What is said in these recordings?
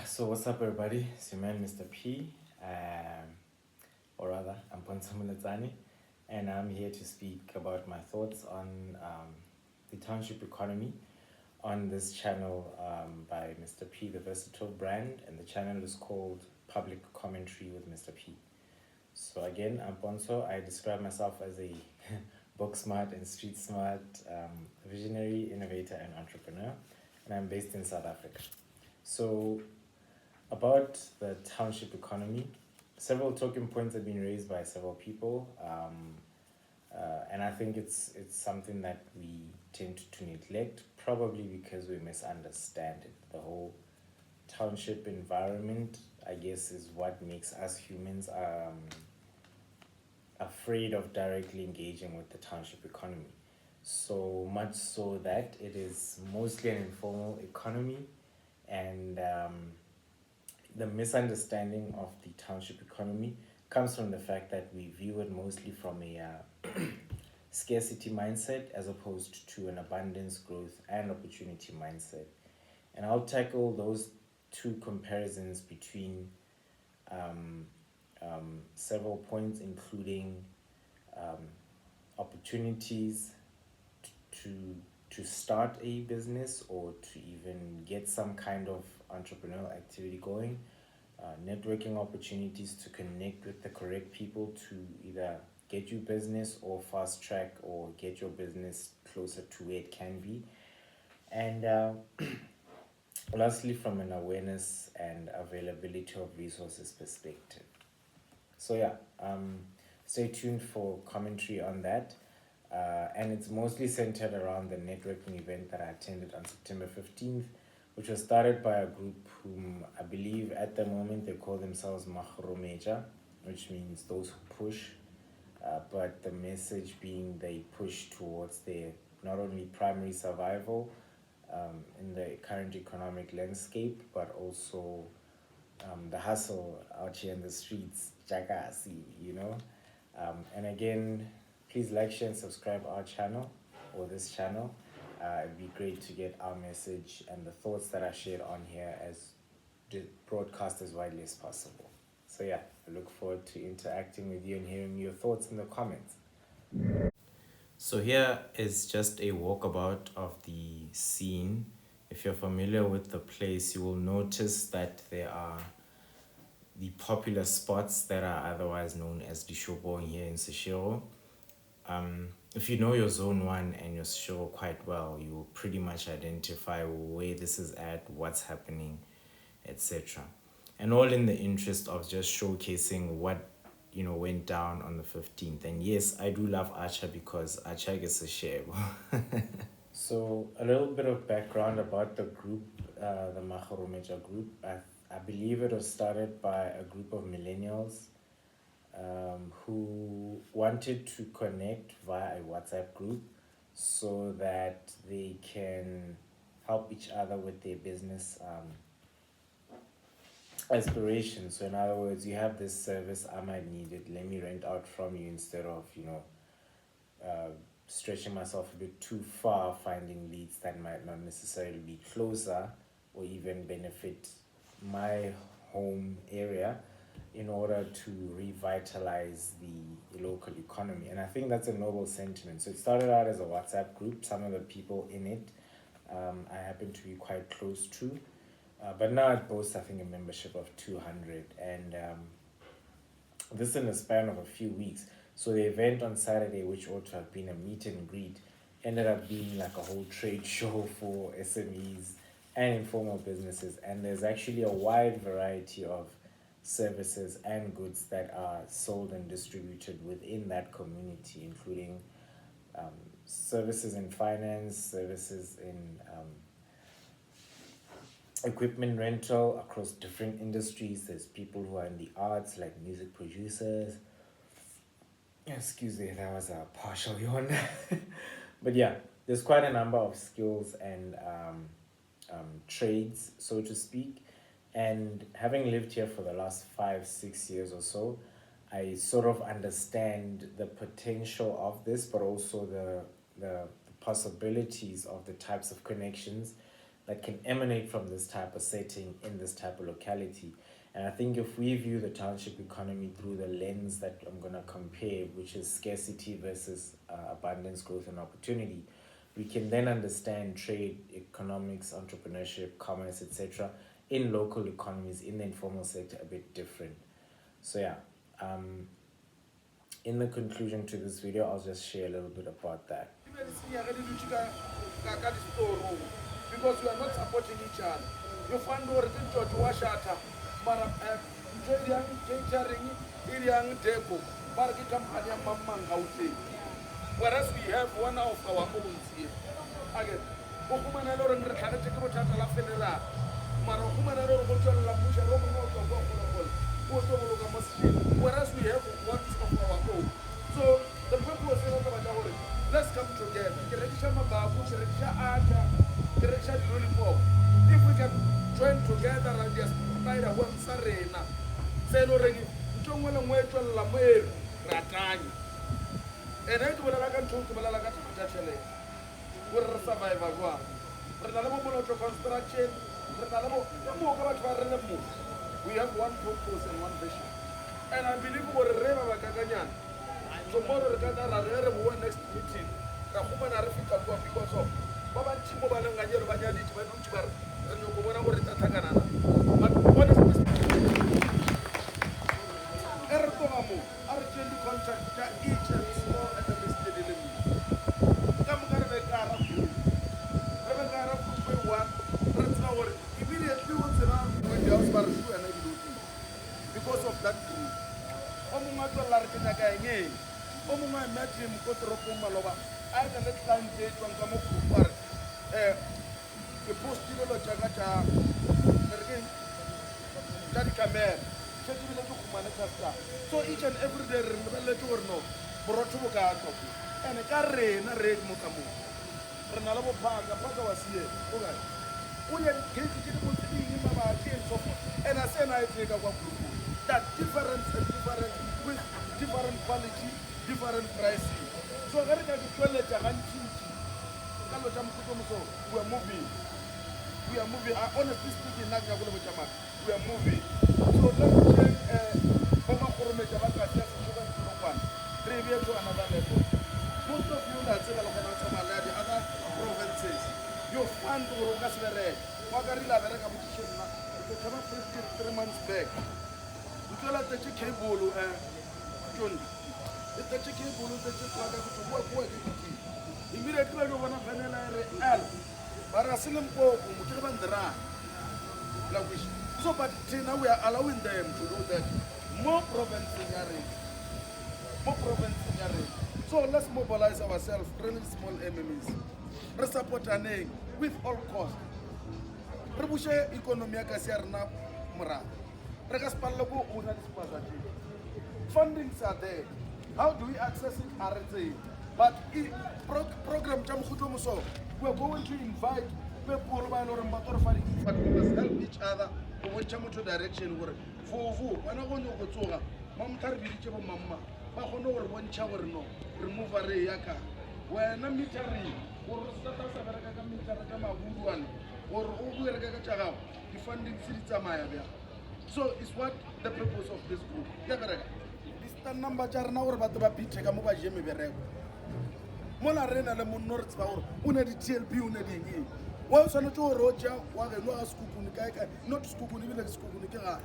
So what's up, everybody? It's your man, Mr. P, um, or rather, I'm Ponzo Mulazani, and I'm here to speak about my thoughts on the township economy on this channel by Mr. P, the versatile brand, and the channel is called Public Commentary with Mr. P. So again, I'm Ponzo. I describe myself as a book smart and street smart visionary, innovator, and entrepreneur, and I'm based in South Africa. So about the township economy, several talking points have been raised by several people, and I think it's something that we tend to neglect, probably because we misunderstand it. The whole township environment, I guess, is what makes us humans afraid of directly engaging with the township economy. So much so that it is mostly an informal economy, and the misunderstanding of the township economy comes from the fact that we view it mostly from a scarcity mindset as opposed to an abundance, growth, and opportunity mindset. And I'll tackle those two comparisons between several points, including um, opportunities to to start a business or to even get some kind of entrepreneurial activity going, networking opportunities to connect with the correct people to either get you business or fast track or get your business closer to where it can be. And lastly, from an awareness and availability of resources perspective. So, yeah, stay tuned for commentary on that. And it's mostly centered around the networking event that I attended on September 15th, which was started by a group whom I believe at the moment they call themselves Mahromeja, which means those who push. But the message being they push towards their not only primary survival in the current economic landscape, but also the hustle out here in the streets, Jagasi, you know. And again, please like, share, and subscribe our channel or this channel. It'd be great to get our message and the thoughts that are shared on here as broadcast as widely as possible. So yeah, I look forward to interacting with you and hearing your thoughts in the comments. So here is just a walkabout of the scene. If you're familiar with the place, you will notice that there are the popular spots that are otherwise known as the Shobong here in Seshiro. If you know your zone one and your show quite well, you will pretty much identify where this is at, what's happening, etc. And all in the interest of just showcasing what went down on the 15th. And yes, I do love Acha because Acha gets a share. So a little bit of background about the group, the Maharomeja group. I believe it was started by a group of millennials who wanted to connect via a WhatsApp group so that they can help each other with their business aspirations. So in other words, you have this service, I might need it, let me rent out from you instead of, uh, stretching myself a bit too far, finding leads that might not necessarily be closer or even benefit my home area in order to revitalize the local economy. And I think that's a noble sentiment. So it started out as a WhatsApp group. Some of the people in it I happen to be quite close to. But now it boasts, I think, a membership of 200. And this in a span of a few weeks. So the event on Saturday, which ought to have been a meet and greet, ended up being like a whole trade show for SMEs and informal businesses. And there's actually a wide variety of services and goods that are sold and distributed within that community, including um, services in finance, services in equipment rental across different industries. There's people who are in the arts, like music producers. Excuse me, that was a partial yawn. But yeah, there's quite a number of skills and trades, so to speak. And having lived here for the last 5, 6 years or so, I sort of understand the potential of this, but also the possibilities of the types of connections that can emanate from this type of setting in this type of locality. And I think if we view the township economy through the lens that I'm going to compare, which is scarcity versus abundance, growth, and opportunity, we can then understand trade, economics, entrepreneurship, commerce, etc. in local economies, in the informal sector, a bit different. So yeah, in the conclusion to this video, I'll just share a little bit about that. Because we are not supporting each other. You find what it is to Washata, catering, young deco, Barkitam Hadiam Mamman Housi. Whereas we have one of our own here. Again, Okumanero and Rakataka La Fenera, Marakumanero, La Musha, whereas we have one of our own. So the people was let's come together. If we can join together and just find a one sarena, say no regi, Jongwell and Wait la Mer, Ratani. And I will like to Malaka to Tachele. We're a survivor. Renalamo to construction, Renalamo, we have one purpose and one vision. And I believe we're a river like a Ganyan. Tomorrow, we're going next meeting. Because of Baba Chimo Balanganya, Banyadi, and Yokowana, but what is this? Erdoamu, urgent contact each and small and the misleading. Come Garabekara, Rebekara, one, Ratnawar, immediately was around when the house was and everything. Because of that group. Omumato Larkinagaye, Omuma met him, Kotropumalova. I can let time date when Kamoku the post people of Jagata, Tadikamer, so each and every day, let you know, Borotuka, and a carre, and a red Mukamu. Renalabo Paga, Paga was here. We had and I said, I take a that difference and different with different quality, different pricing. So I got to tell you, we are moving. We are moving. Honestly speaking, we are moving. So let's check to another level. Most of you that say the other provinces, you find Urugasvere, Magarilla, the competition, the 3 months back. We call it the chicken bulu, June. It's the chicken bulu, the chicken work. Immediately, you want to Vanilla, but I see them go, so, but now we are allowing them to do that. More provinces are in. More provinces are in. So let's mobilize ourselves, really small MMEs. Let's support our name with all costs. Rebushe economy na mura. Regas palago una disposati. Fundings are there. How do we access it? RT. But program jam khutomuso. We're going to invite people but we must help each other to watch to direction where for when I want to go to mom tarbiche mama ba khono gore bontsha gore no remove a yaka when a mitari or stata sa bereka ka mitara ka mabuduane or o buereka ka tshagao the funding city tsamaya bya. So it's what the purpose of this group ya bereka this stand number jarna gore batho ba pithe ka mo ba jeme bereko mona rena le monno re tsba gore una di TLP una di eng wa swana tso roja wa ge lo a skukuni kae kae not skukuni bile ke skukuni ke ga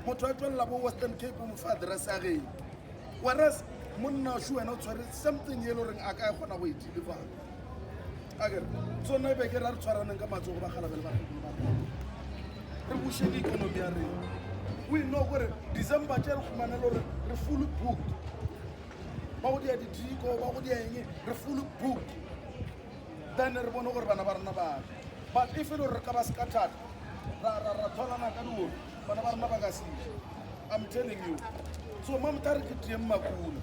motho a tswela bo Western Cape mo fa address a ge whereas monna shu wena o tshware something yelo reng a ka gona go itilifa ager so na be ke ra tshwaraneng ka matsogo ba gala bele ba re bushe di economy ya re we know gore December tshela go manelo re full booked ba go dia di triko ba go dia eng re full booked then re bona gore bana ba rena ba but if it re ka ba scattered ra tholana ka duo bana ba rena ba ka se I'm telling you so mama tare ke tie makula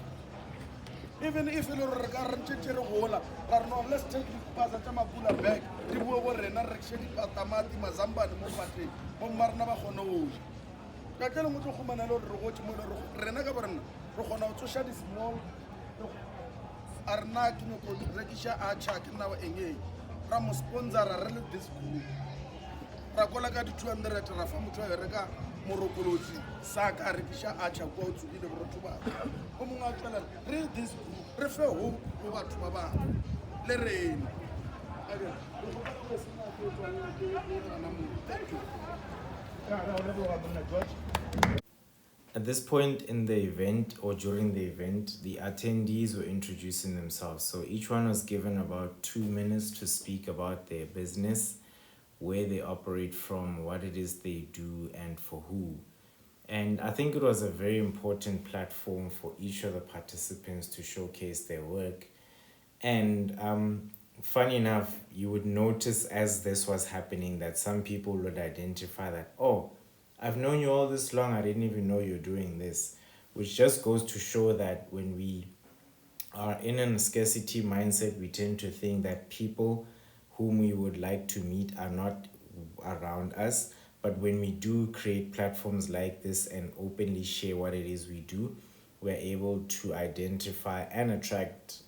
even if it re ka re tshetse re gola ra no let's take the pasa tsa makula back di buo go rena re ke di patamati mazambane mo pate mo marna ba gone o ka tlelo mo tlo go manelo re go tshimo re rena ka borena re gona o tsosha di small arna ke no go rekisha a cha ke na wa enge ra mo sponsor ra re this group ra kola ka di 200 ra fa motho a reka morokolotsi sa ka rekiša a tšha kwa o tsogile borotho ba o mongwe a tšwelela re this group re fe hope go batho ba bangwe le rena. Thank you. At this point in the event or during the event, the attendees were introducing themselves. So each one was given about 2 minutes to speak about their business, where they operate from, what it is they do, and for who. And I think it was a very important platform for each of the participants to showcase their work. And funny enough, you would notice as this was happening that some people would identify that, oh, I've known you all this long, I didn't even know you're doing this, which just goes to show that when we are in a scarcity mindset, we tend to think that people whom we would like to meet are not around us. But when we do create platforms like this and openly share what it is we do, we're able to identify and attract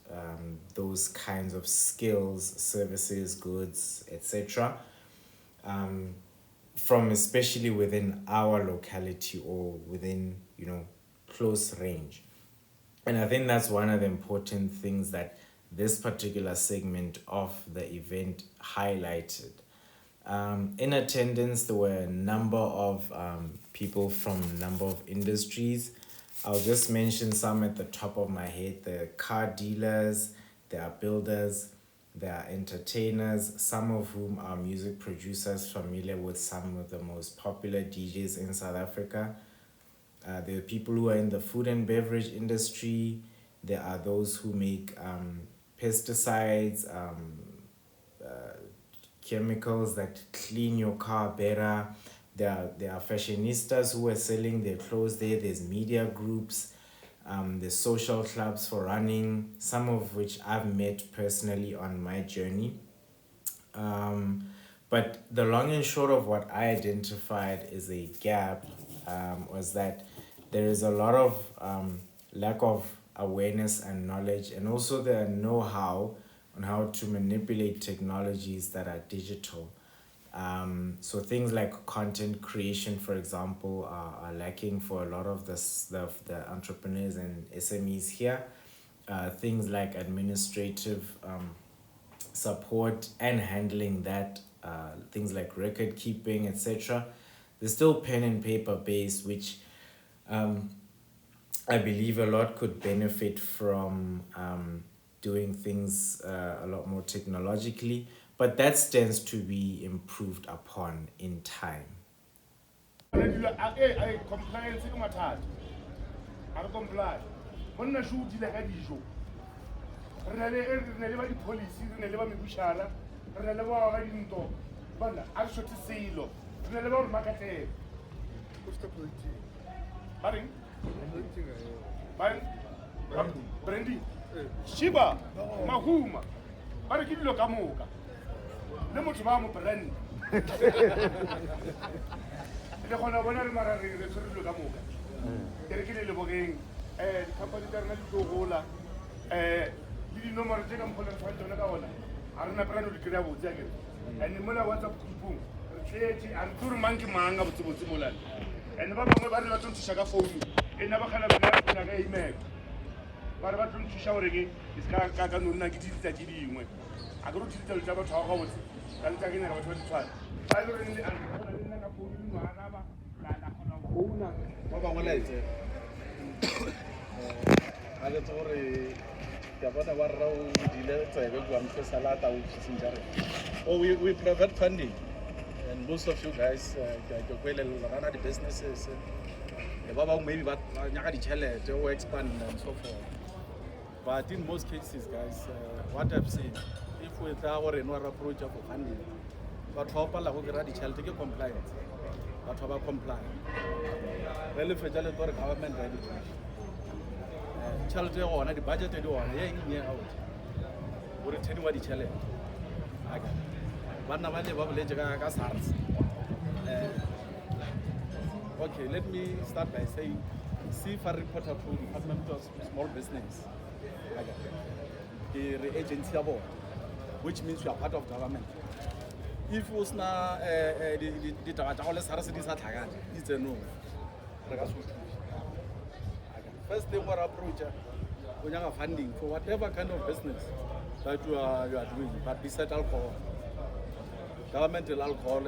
those kinds of skills, services, goods, etc. From especially within our locality or within, close range. And I think that's one of the important things that this particular segment of the event highlighted. In attendance, there were a number of people from a number of industries. I'll just mention some at the top of my head. There are car dealers, there are builders, there are entertainers, some of whom are music producers familiar with some of the most popular DJs in South Africa. There are people who are in the food and beverage industry. There are those who make pesticides, chemicals that clean your car better. There are fashionistas who are selling their clothes there. There's media groups. There's social clubs for running, some of which I've met personally on my journey. But the long and short of what I identified as a gap was that there is a lot of lack of awareness and knowledge, and also the know-how on how to manipulate technologies that are digital. So things like content creation, for example, are lacking for a lot of the entrepreneurs and SMEs here. Things like administrative support and handling that, things like record keeping, etc. They're still pen and paper based, which I believe a lot could benefit from doing things a lot more technologically, but that stands to be improved upon in time. Compliance ke mathata a re comply monna shu dile ka dijo re na le ba di-policy re na le ba mebušara re na le ba ga dinto bana a re shotse selo re na le ba gore makatlela Brandy Shiba Mahuma ba re ke dilo ka moka le motho ba mo brand le gona bona re mara re tshwere dilo ka moka ke re ke le lebogeng di-company tsa rena di tlo gola le dinomoro tse ka mokgole re tshwantsone ka ona ga re napera no di kry-a botse akere and mola whatsapp groupong re tletse a re tse gore mang ke mang a botsebotse molane and ba bangwe ba re ba tlo nthuša ka founu e nna bagala bena re tsena ka email ba re ba tlo nthuša gore ke ka nonna ke ditsatsi dingwe a ke re o thiditsalo tsa batho ga gabotse ka letsa ke nyaka batho ba ditshwane ba e le goreng le aona le nna ka founu dingwana ba ka kgona go founa ba bangwe laetse a ke tse gore ke bona ba rra o dile tsebe kua mphe salata o tšhiseng tša rena we provide funding and most of you guys ke kwelela rana di-businesses ba bangwe maybe ba nyaka ditšhelete o expand and so forth. But in most cases, guys, what I've seen, if we try or no approach for funding, but for all of the child take compliance, but for comply. Really, for the government ready. Child on the budget they do on year out. Would it tell you what the challenge? One of the okay, let me start by saying, see for reporter to Department of Small Business. The agency board, which means you are part of government. if o sena ditaba tsa go le sare se di sa tlhakane itse no re ka se thusa. First thing what approach when you have funding for whatever kind of business that you are doing, but besides alcohol, governmental alcohol,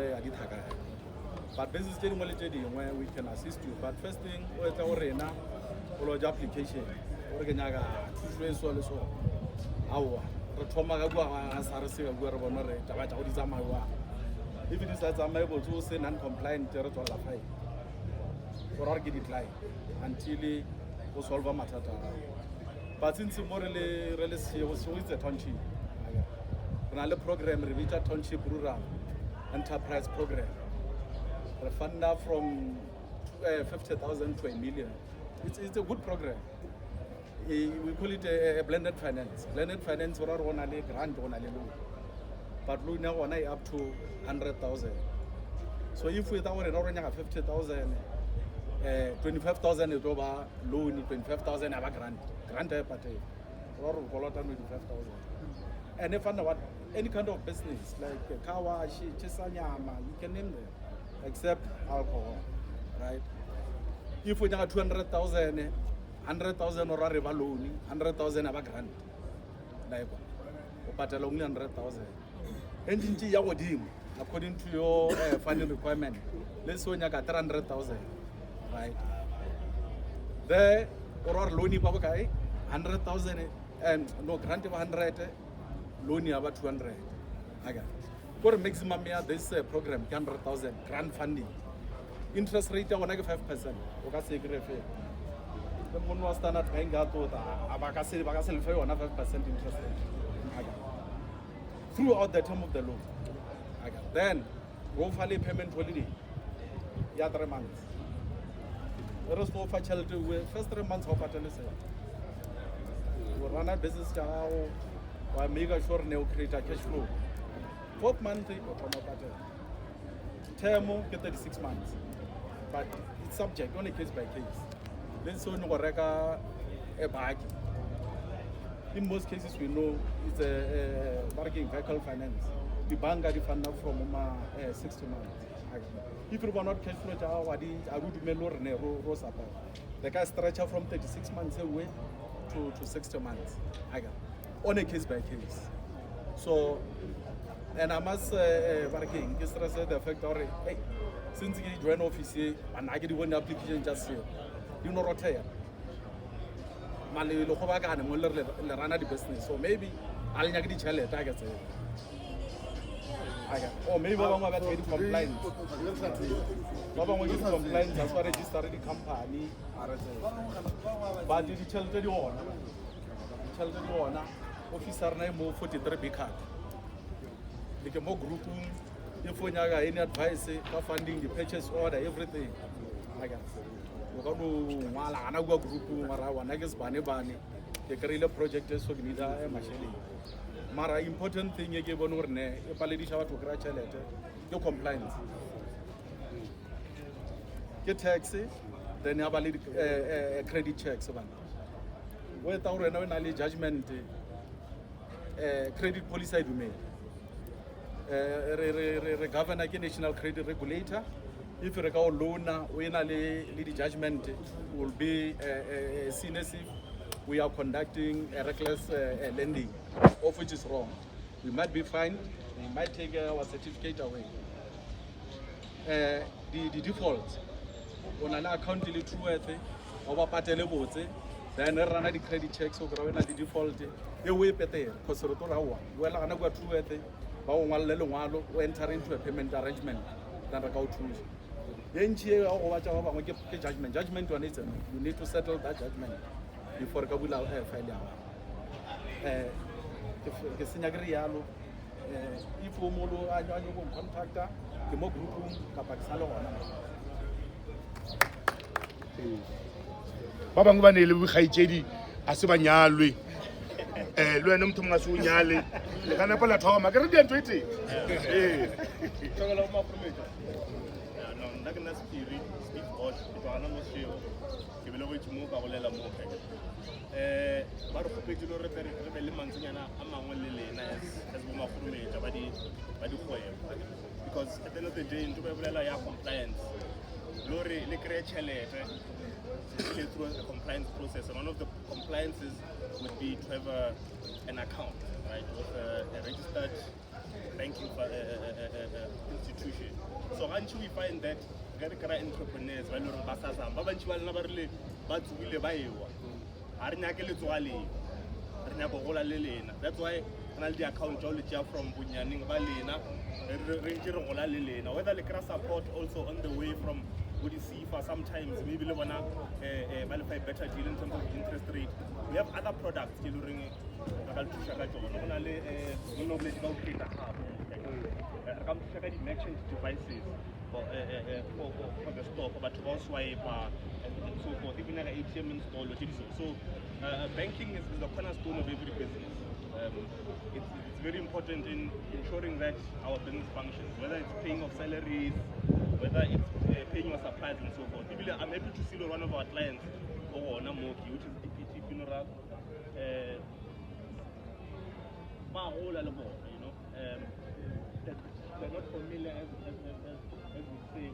but business where we can assist you. But first thing, we lodge application. If it is able to say non-compliant, or get decline until we solve a matter. But since more really was the township, another program, Revita Township Rural Enterprise Program, the fund from 50,000 to 1 million. It's a good program. We call it a blended finance. Blended finance, or one grant on a loan, but loan now one up to 100,000. So if we have 50,000. 25,000 is over loan, 25,000 have a grant party, or 25,000. And if what any kind of business like car wash, chisanyama, you can name them, except alcohol, right? If we have 200,000, 100,000 or a river loan, 100,000 have a grant, like but only 100,000. Engine yawodim according to your funding requirement. Let's say you got 300,000. Right there, or loan 100,000 and no grant of 100, loan about 200. Okay. For maximum year, this program 100,000 grant funding. Interest rate on 5%. Okay, say great. The one was standard paying out to the Abacasi 5% interest rate. Okay. Throughout the term of the loan. Okay. Then go for payment holiday. 3 months. There is no facility with first 3 months of facility. We run a business now, we make sure we create a cash flow. 4th month, we come up term get 36 months. But it's subject, only case by case. Then so no woreka a bag. In most cases we know it's a working vehicle finance. The bank got the fund now from 60 months. If you are not cash flow, I would melor the guy stretch from 36 months away to 60 months. On a case by case. So, and I must working is the factory. Hey, since you join office, and I get one application just here, you know what I Mali Lohovaga and Muller run the business. So maybe I'll get the challenge. I guess. Or maybe Baba will get complaints. Baba will get complaints as far as register the company. But the children you own, officer name move 43 big card. They can more group if we have any advice, funding, the purchase order, everything. I guess. We go to Malana group, Marawa, Nagas Bani Bani, the Karila project is so good. Mara important thing you give on urne, a politician to congratulate your compliance. Get taxi, then have a credit checks. Without an judgment, credit policy I do make. Governor national credit regulator. If you recall loan, when a judgment will be seen. We are conducting a reckless lending, of which is wrong. We might be fined, we might take our certificate away. The default, on an account to our party level, then run the credit checks over the default, you will pay there, because well, I never true at it, but one enter into a payment arrangement that I go through. The NGA or judgment on it, you need to settle that judgment. Before Kabula failure. If Sinagrialo, if Molo, I know contractor, the more group, Capacalo. Baba ngubane le bukhaitsedi a se banyalwe le wena motho mongase o nyale le kana pala thoma ke re di ntwe ite nna ke nna Steve Bosch ke tswa gana Moshego ke belegwetse mo ka golela mo ka ba re gopetse le re be le mantsinyana a mangwe le lena as bo magolometša ba dikgwebo because at the end of the day ntho ba bolela ya compliance lore le kry tšhelete through a compliance process, and one of the compliances would be to have an account, right, with a registered banking institution. So once we find that very entrepreneurs, that's why the account from Bunyaning Balena, whether the support also on the way from what you see for sometimes maybe we want to qualify better deal in terms of interest rate. We have other products during merchant devices for the store, but to swipe and so forth, even an ATM install. So banking is the cornerstone of every business. It's very important in ensuring that our business functions, whether it's paying of salaries, whether it's paying your supplies and so forth. I'm happy to see one of our clients, Namoki, which is DPT Funeral. They're not familiar as we say,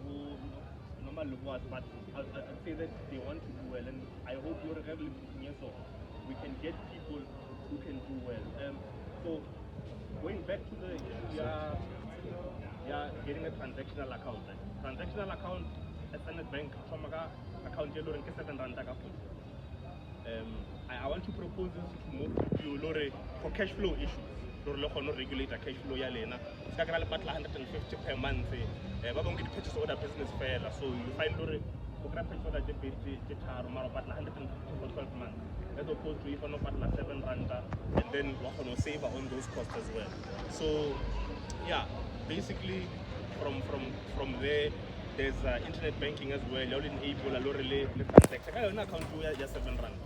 normal words, but I'll say that they want to do well, and I hope you're able to we can get people who can do well. So going back to the getting a transactional account. Transactional account at Standard Bank account I want to propose this to more people for cash flow issues. Regulate a cash flow yalena. 150 per month. The purchase order business fair. So you find purchase order 150 for 12 months. As opposed to if I'm not 7 randa, and then we're save on those costs as well. So yeah, basically from there there's internet banking as well. You'll enable a lot of transaction. I don't account to just 7 rand.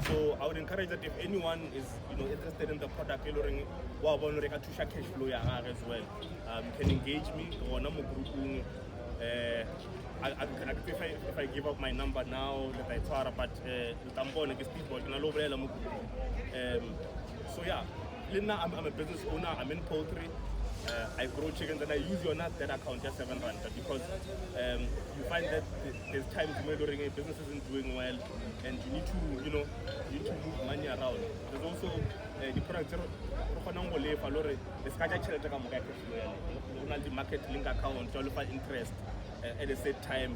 So I would encourage that if anyone is interested in the product, cash flow as well, can engage me or number group. If I give up my number now, but so yeah, I'm a business owner. I'm in poultry. I grow chickens and I use your nut that account just 7 rand because you find that there's times where a business isn't doing well and you need to move money around. There's also the product the market link account to interest at the same time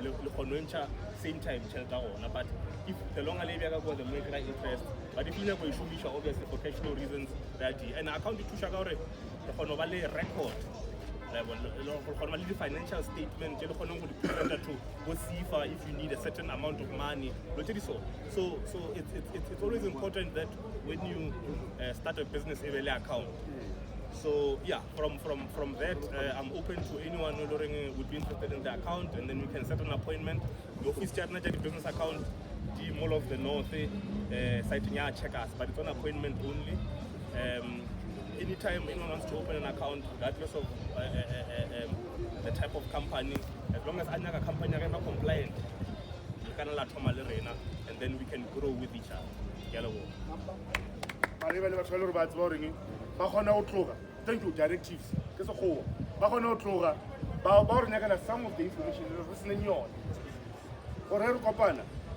but if the longer leave go the more interest but if you never show obviously for cash flow reasons that and account to record the financial statement to go see if you need a certain amount of money. So it's always important that when you start a business account. So yeah, from that, I'm open to anyone who would be interested in the account, and then we can set an appointment. The office the business account, the Mall of the North, citing check us, but it's on appointment only. Anytime anyone wants to open an account, regardless of the type of company, as long as another company is compliant, you can and then we can grow with each other. Thank you, directives. Some of the information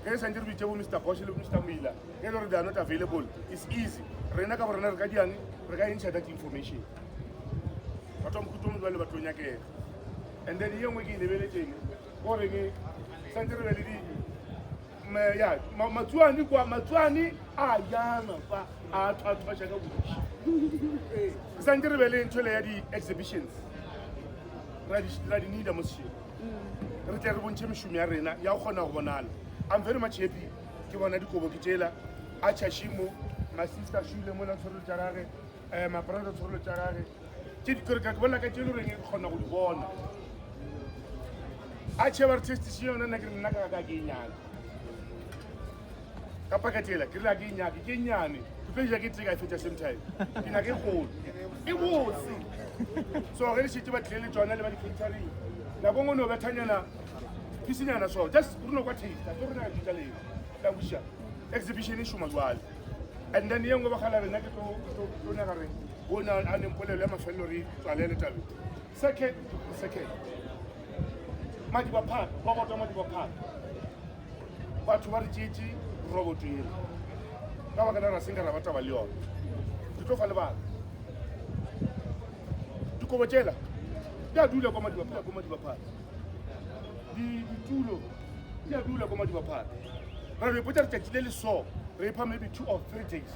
Mr. Bosch, Mr. Miller, they are not available. It's easy. That information. And then the young in the village, Matuani, the exhibitions. I'm very much happy. Achashimo, my sister Shule Mona Soro Jarare, my brother Soro Jarare. Achever testation and Nagagaginian. Capacatilla, Kilagina, Gignani, to play a guitar at the same time. In a game hole. It was. So I really see to a clearly to another military. Nabono Bataniana, pisinyana so just re no kwa taste a re na ditla le la busha exhibition e shuma jwale and then yengwe ba khala rena ke to na gare bona a nempolelo ya mafello re tswalele tabe second madi ba phat ba go madi ba phat batho ba re tshitsi robot e ka ba kana ra singa ra batla ba le yona di tlo fa le ba di ko botela ya dula kwa madi ba phat di tulo ya dula kwa madi ba phat ra re potsa re tshile le so re pa maybe 2 or 3 days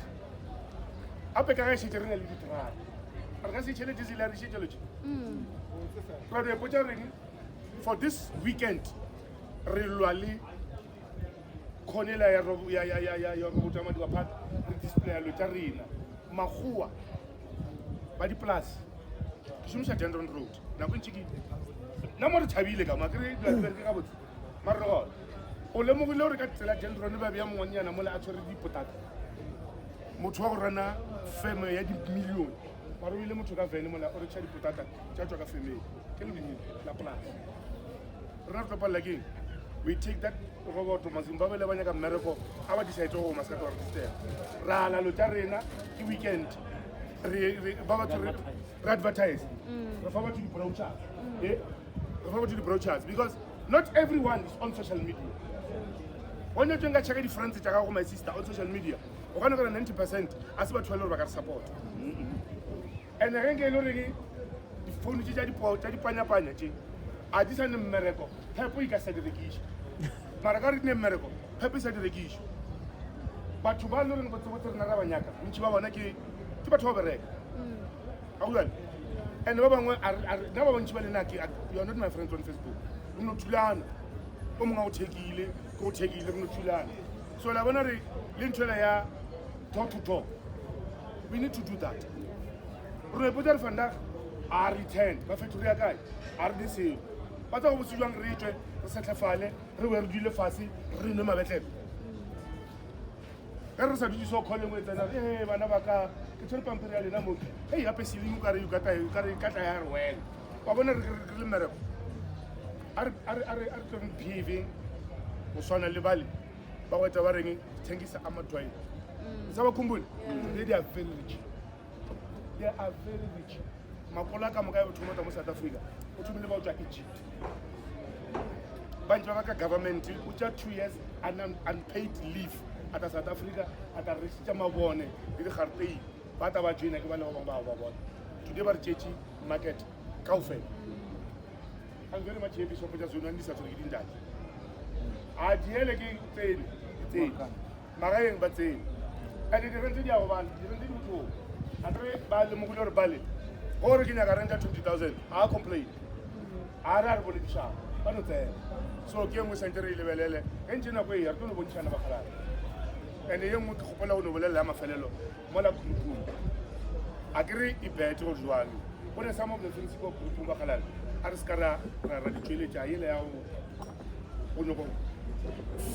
ape ka ga se tsere le ditrara re ka se tshele diesel re se tshelo ra re potsa re for this weekend re lwa le khonela ya go tama di baphat re display lo tsa rena magua ba di plus ke shumisa Dendron Road na go ntshiki na mo re tshabile ka makre di ba ke ga botse mara go o le mo go le re ka tsela Dendron ba bya mongwanyana mo le a tshwere di potata motho wa go rana feme ya di million mara o ile motho ka vene mo la o re tsha di potata tsa tswa ka feme ke le bini la plus rena tlo palla ke we take that robot mazimbabwe le banya ka mmereko a ba decide go ma ska go register ra la lo tsa rena ke weekend re ba ba re advertise re fa ba to di brochures re fa ba to di brochures because not everyone is on social media when you tsenga check di friends tsa go my sister on social media o kana ka 90% a se ba thwele ba ka support and re ngelo re di phone tsa di panya tse a di sa ne mmereko hapo ika sa direkisha mara ka re ne mmereko hapo sa direkisha batho ba lo reng botse botse rena ra banyaka ntši ba bona ke batho ba bereka a utlwana and ba bangwe na ba bantši ba lena ke you are not my friends on Facebook o no thulana o mongwe o thekile go no thulana so la bona re le ntshela ya talk to talk we need to do that re botsa re fanda a return ba factory ya kae a re se ba tsa go botse jwang re tswe re setlhafale re we re dile fase re ne mabetlelo ka re sa di so khole mo tsena bana ba ka ke tsere pampiri ya lena mo hey ape silimu ka re ka tla ya re wena wa bona re le mereko are tlo paving go swana le bale ba go tsa ba reng thengisa amadwai sa ba khumbula they are very rich makola ka mo ka batho mo South Africa o thumile ba tswa Egypt ba ntse ka government o tsa 2 years unpaid leave at South Africa at a register mabone le di gartei ba ta ba joina ke bana ba bona today ba re tšetše market kaufela I'm very much happy so for just one this after getting that a diele ke tsene magaeng ba tsene a di rente di a go bana di rente di motho a re ba le mo go re bale gore ke nyaka renta 20,000 a complain a ra re bole disha ba no tsena so ke mo sentere ile belele ntse na go e ya tlo no bontshana ba khala ene ye mo ke gopola go no bolela mafelelo mo la group a kere e bete go jwalo go ne some of the things go group ba khala a re skara ra di tswele tja ile ya go no go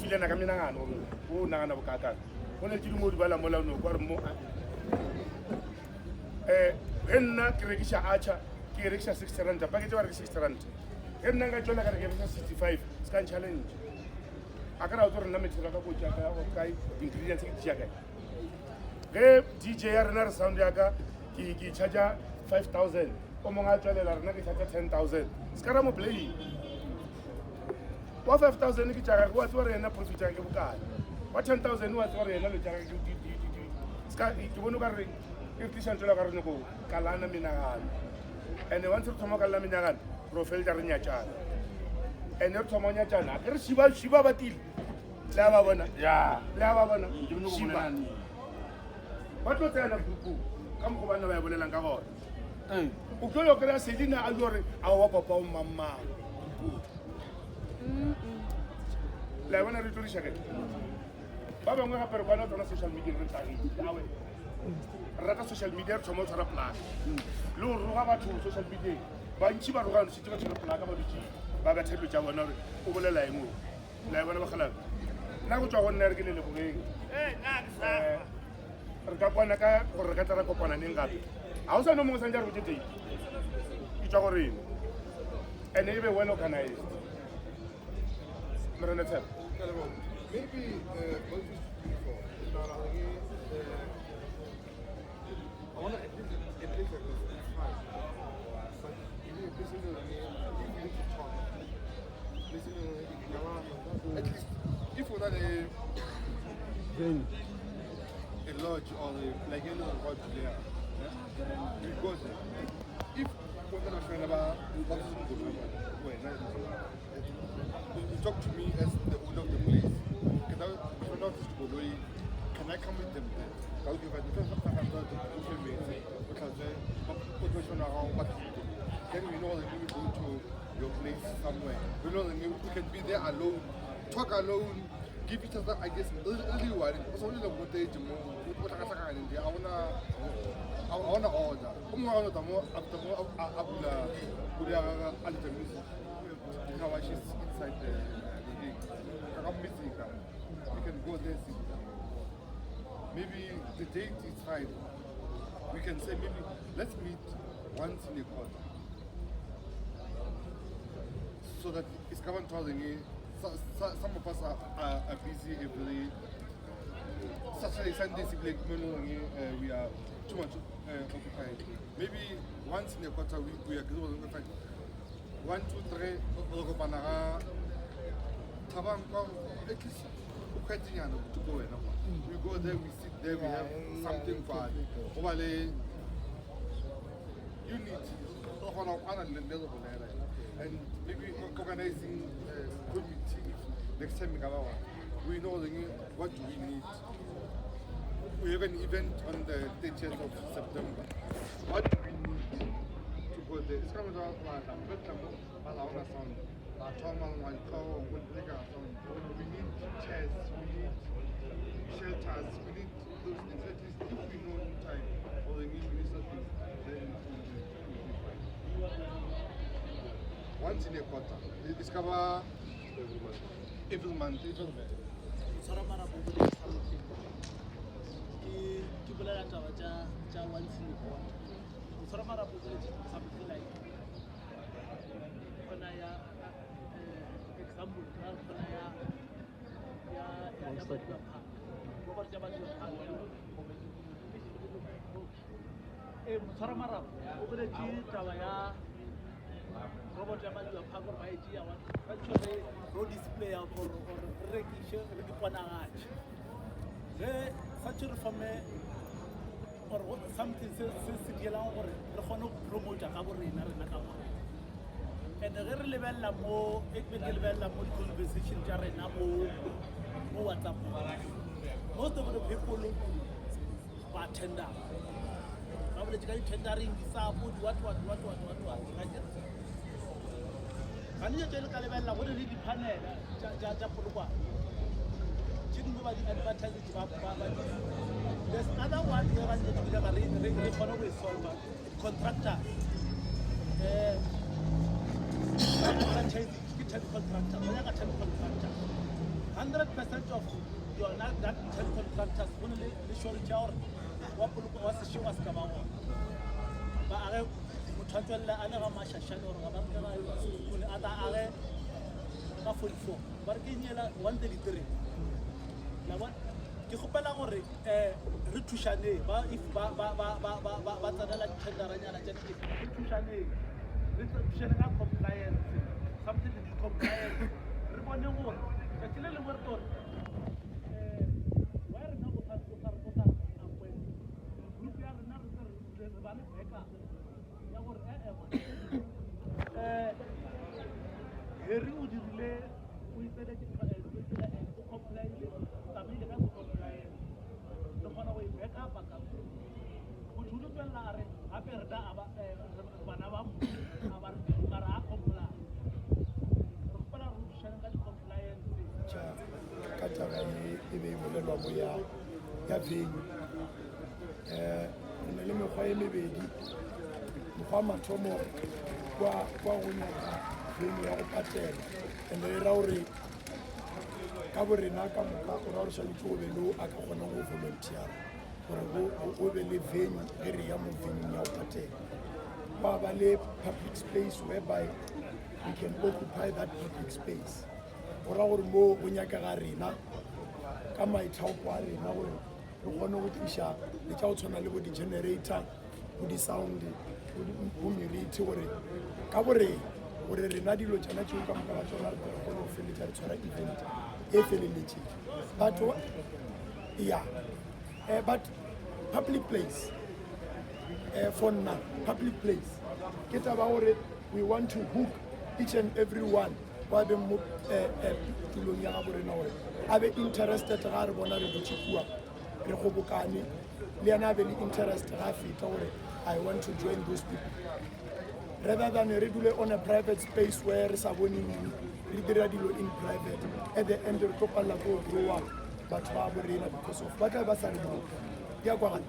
filena ka menagano go nagana bokaka go ne tšhimo di bala mola no go re mo nna ke rekisha acha ke rekisha 60 rand ba ke tse ba re 60 rand nna nga tswela ka re ke rekisha 65 scan challenge akara o tsore nna metšhela ka go tja ka go kai ingredients ke tja ka ge DJ ya rena re sound ya ka ke charge 5,000 o monga tswelela rena ke charge 10,000 skara mo play wa 5,000 ke tja go wa tsore yena profit ya ke bokana wa 10,000 wa tsore yena le tja ke ska ke bona ka re e tlisha ntlela ka re go kalana menagano ene once re thoma ka la menagano profile ja re nyatjana ene re thoma nyatjana ke re shiba batile la ba bona shiba ba tlo tsena grupu ka mo go bana ba bolelang ka gona o tlo yo kry-a sedina a jore a wa papa o mamma la bona re tlo di shaka ba bangwe gape re bona tsona social media re tlagile rata social media re thoma o tshwara plaka le go roga batho social media bantši ba rogano setse ba tshwara plaka ba dutse ba bathelo tša bona gore o bolela eng la bona ba galang nna go tswa go nna re ke le lebogeng re ka kwana ka gore re ka tla ra kopananeng gape ga o sa no mongwe santse re botse tei ke tswa goreng and e be well organized Marana FM. Maybe what you before. I want to at least like this. It's fine. But you need to listen to me. You need to talk. Listen to me. At least if we're not a lodge or like any other lodge there, because if we're not sure about what is going on, you talk to me as the owner of the place. Can I come with them then? I'll give a different $500 because then we know that we go to your place somewhere. We know that we can be there alone, talk alone, give each other, I guess, early one. It's only the good day to move. I want to order. How she's inside the thing. I'm missing her. We can go there. Maybe the date is fine. We can say maybe let's meet once in a quarter. So that it's coming to me. Some of us are busy every Saturday, Sunday, we are too much occupied. Maybe once in a quarter we are going to find 1, 2, 3, we go there, we sit there, we have something fun. You need and maybe organizing a committee next time we know what do we need. We have an event on the 30th of September. What do we need to go there? It's coming out we need chairs, we need shelters, we need those things. At least if we know in time or the need something, then it will be fine. Once in a quarter. They discover every month. Robot Jamal you have by Gia road display or recognition such a from or something says or the promote a and the very level more conversation WhatsApp. Most of the people bartender. Tendering what. Can you tell Calabella what is the panel? Japulua. Chicken advertising. There's another one here and the solver, contractor. Contractor. 100% of your not that 10 contractors only the short shower. What was the show was come on? But I another Masha or other are a full four. But one delivery. Now what? You hope I want Ritushane, but if Batana Chandarana, Ritushane, Ritushana compliance, something that is compliant. Remember, the little word. Where now Harry would relay with the complaint, the one away back up. Which would have been Aperda Banavam, Mara Compla. Rupala Shangal compliance. Katara ibe molelwa moya ya venyu le me kwa e mebedi mokgwa mathomo kwa go nyaka venyu ya go patela and re ra hore ka borena ka moka o ra hore shalitse go be lo a ka kgona go volunteer gore go be le venue e re ya mo venue ya go patela ba ba le public space whereby we can occupy that public space. go ra gore mo go nyakega rena ka maithaopo a rena gore re kgone go tliša le tša go tshwana le bo di-generator bo di-sound bo meriti gore ka gore rena dilo tšona tšeo ka moka ga tsona re kgone go feletša re tshwara event e feleletšeng but yeah but public place for now public place ke taba gore we want to hook each and every one wa be mo tulong ya ga borena gore a be interested ga re bona re dutse kua re kgobokane le yena a be le interest ga feta gore I want to join those people rather than re dule on a private space where re sa bone re dira dilo in private at the end re tlo palela go growa batho ba borena because of ba tla ba sa re bone ya kwa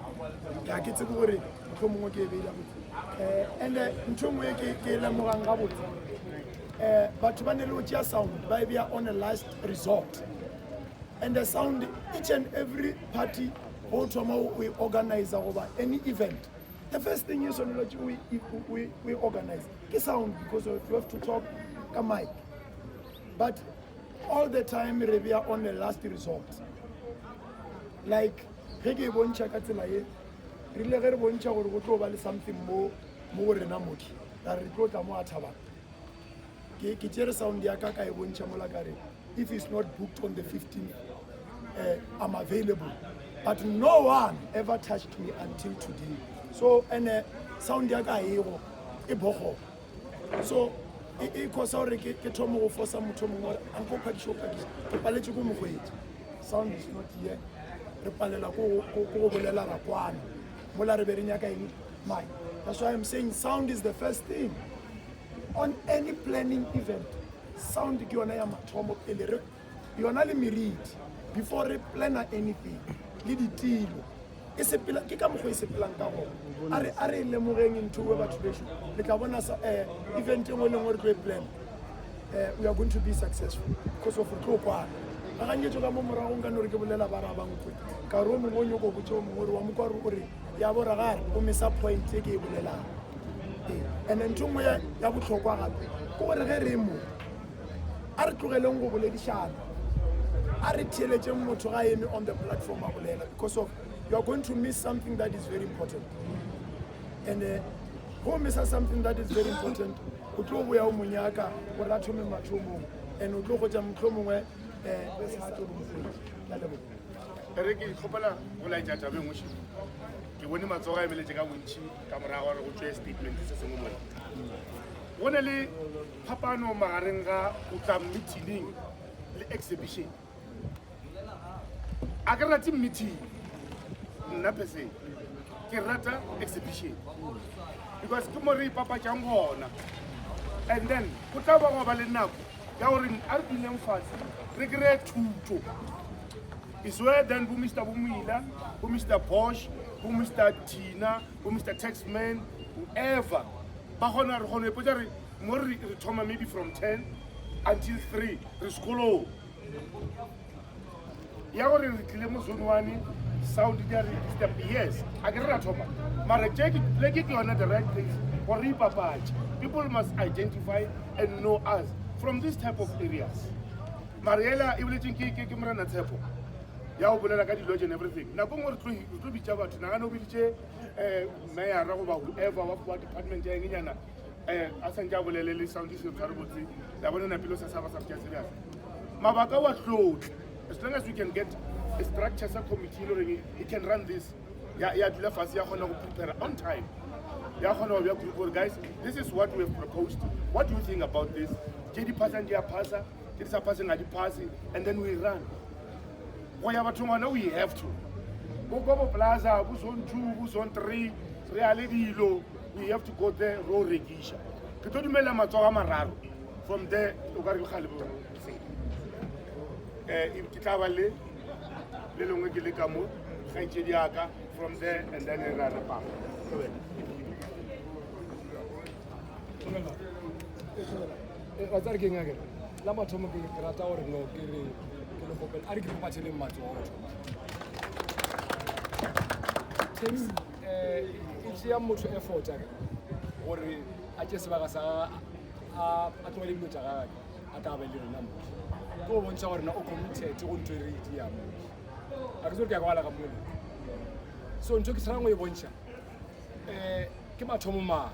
ga ke tsebe gore motho mongwe ke e beila and ntho nngwe ke lemogang ga botse batho ba ne le go tšea sound ba e bea on a last resort and the sound each and every party go thoma we organize goba any event the first thing is we organize ke sound because you have to talk ka mic but all the time re bea on a last resort like ge ke bontšha ka tsela ye re ile ge re bontšha gore go tlo ba le something mo go rena motho ra re tlo tla mo a thabang ke tšere sound ya ka e bontšha mola ka re if it's not booked on the 15th I'm available but no one ever touched me until today so and sound ya ka ego e bogo so e kosa gore ke thomo go fosa motho mongwe gore a nko phadišo ke paletse ko mokgwetsi sound is not here re palela ko go bolela ra kwana mola re be re nyaka eng mai that's why I'm saying sound is the first thing on any planning event sound ke yona ya mathomo pele re yona le meriti before re plana anything le ditilo e sepela ke ka mogwe e sepelang ka go a re lemogeng into we batho besho le tla bona event engwe le ngwe re tlo e plan we are going to be successful because of tlo kwana ga ganyetso ka mo moragong ka no re ke bolela ba ra bangwe ka ro mo bonyo go botse mo gore wa mo kwa re ya bora gare o misa point e ke e bolelang and then tungwe ya botlhokwa gape ko gore ge re mo a re tlogeleng go boledišana a re theeletseng motho ga eme on the platform a bolela because of you are going to miss something that is very important and go missa something that is very important o tlo boya o monyaka gore a thome mathomong and o tlo go tša motlho mongwe re ke kgopela go laetša tabe ngweši ke bone matsogo a emeletše ka bontšhi ka morago gore go tšwe statement se sengwe mone go ne le phapano magareng ga go tla meeting le exhibition a ke rate meeting nna person ke rata exhibition because ke mo re ipapatšang gona and then go tla ba go ba le nako ya gore a re dileng fatshe re kry-e thuto is where then bo Mr. Bumila, bo Mr. Bosch, bo Mr. Tina, bo Mr. Taxman, whoever ba gona re gone potsa re mo re thoma maybe from 10 until 3 re skolo ya gore re tlile mo zone 1 sound ya re step yes a ke re thoma mara check like ke yona the right place for ipapatša people must identify and know us from this type of areas mariela e boletseng ke morana tshepo ya go bolela ka di-lodge and everything nako ngwe re tlo bitša batho nagane o biditše mayara goba whoever wa department ya engenyana a santse a bolele le sound se tshware botse ya bonena pelo sa saba sa botša serious mabaka wa tlotle as long as we can get a structure sa committee loreng it can run this ya dula fase ya kgona go prepare on time ya kgona go bja group gore guys this is what we have proposed what do you think about this ke di passang di a passa ke di sa passeng a di passe and then we run go ya bathong gona we have to go Gobo Plaza go zone 2 go zone 3 re a le dilo we have to go there ro rekisha ke tlo dumela matsogo a mararo from there o ka re gale bo ke tla ba le lengwe ke le ka mo gaitšedi aka from there and then ra re pa ga tsare ke ngake la mathomo ke rata gore no ke le gopela a re ke patšheleng matsogo tax e tšea motho effort gore a tše sebaka sa a tlogele dilo tša gage a ka ba le rena motho ke go bontšha gore na o committed go ntho e re edi ya mo a ke tsore ke ya kwala ka mole so ntho ke tshwarang go e bontšha ke mathomo mae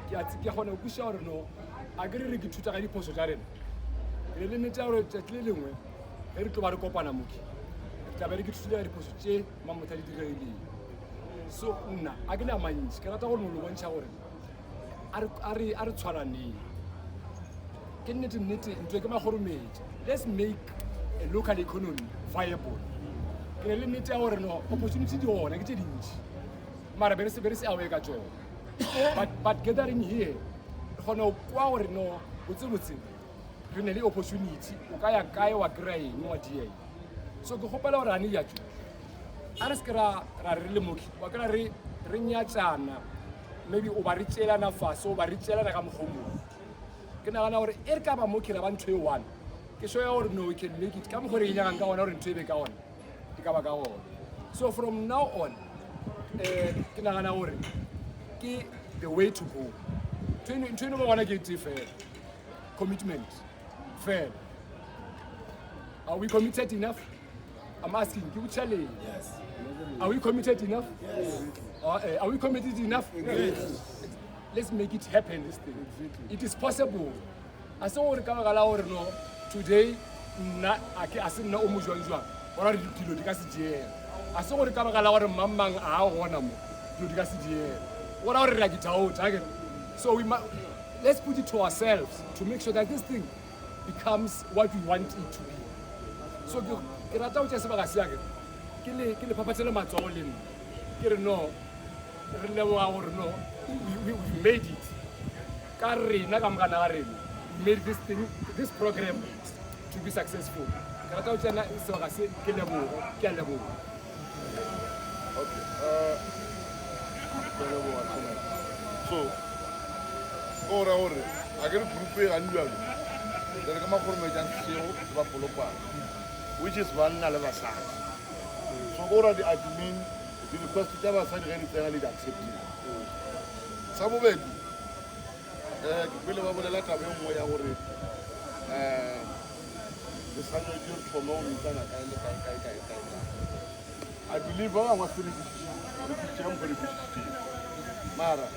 ke kgona go kuša gore no a ke re ke thuta ka diphoso tša rena ke le nete ya gore tšatši le lengwe ge re tlo ba re kopana moke re tla be re ke thutile ka diphoso tše mamotho a di diregileng so nna a ke le a mantši ke rata gore molo bontšha gore a re tshwaraneng ke nnete ntho ke magorometši let's make a local economy viable ke le nnete ya gore no opportunity di gona ke tše dintši mara be re se awe ka tšona but gathering here re kgona go kwa gore no botsebotse re ne le opportunity o ka ya kae wa kry-a eng wa dia eng so ke kgopela gore ane jatso a re se ke ra re le motlhi wa kry-a re nyatšana maybe o ba re tšelana fase o ba re tšelana ka mokgomong ke nagana gore e re ka ba motlhi ra ba ntho e one ke sho ya gore no we can make it ka mokgore e nyakang ka gona gore ntho e be ka gona e ka ba ka gona so from now on ke nagana gore ke the way to go ntho eno ba gona ke ete fela commitment fela are we committed enough I'm asking ke botšhaleng are we committed enough are we committed enough let's make it happen this thing it is possible a se gore ka baka la gore no today nna a se nna o mo jwang gona re dilo di ka se diela a se gore ka baka la gore mang a gona mo dilo di ka se diela gona gore re a kithaota so let's put it to ourselves to make sure that this thing becomes what we want it to be so ke rata go tšea sebaka seake ke le phaphathele matsogo le nna ke re no re leboga gore no we made it ka rena ka mogana ga rena we made this program to be successful ke rata go tšea sebaka se ke a leboga Okay. So, ora agar group e annual, dari kama korme jan seo ba polopa, which is one na leva sa. So ora the admin, the request to ba sa di finally accepted. Sabo be pele ba bolela tabe mo ya gore the sanyo di for mo ni tsana kai. I believe I was feeling Mara,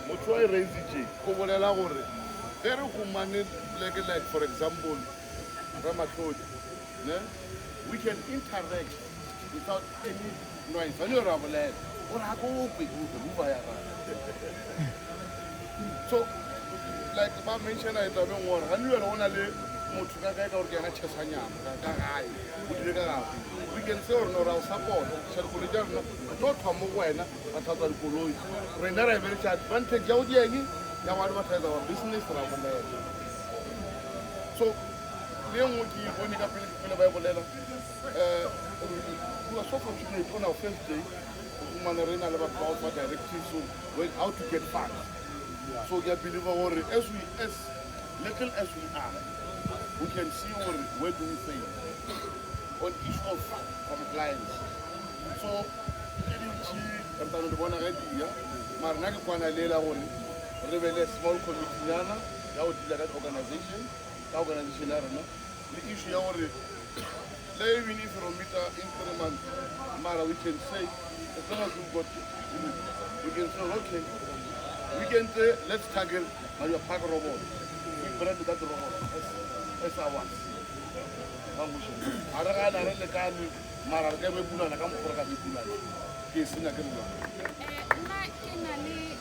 Mocho raise it, Kobola Gore. There who manage like for example, Ramatoj, we can interact without any noise. When you're around, or I go with so, like the man mentioned, I don't know, and you are only Motuka or Gana Chesanya, we can say or no our support, not from Moana, but other Pulu. Renara very advantage Yaudi, Yawadvertise our business around there. So, Leon Wiki, when you got in a Bible letter, we are so fortunate on our first day, Manarina never called for directive, so went out to get funds. So, we believe as little as we are, we can see where do we fail on issue of compliance. So, I'm going to idea, Marnaga Kwana Lela on Revele small committee, that would be that organization, the issue already. Even if we meet increment, Mara, we can say, as long as we've got, we can say, okay, we can say, let's tackle your pack robot. We brand that robot as our Mara,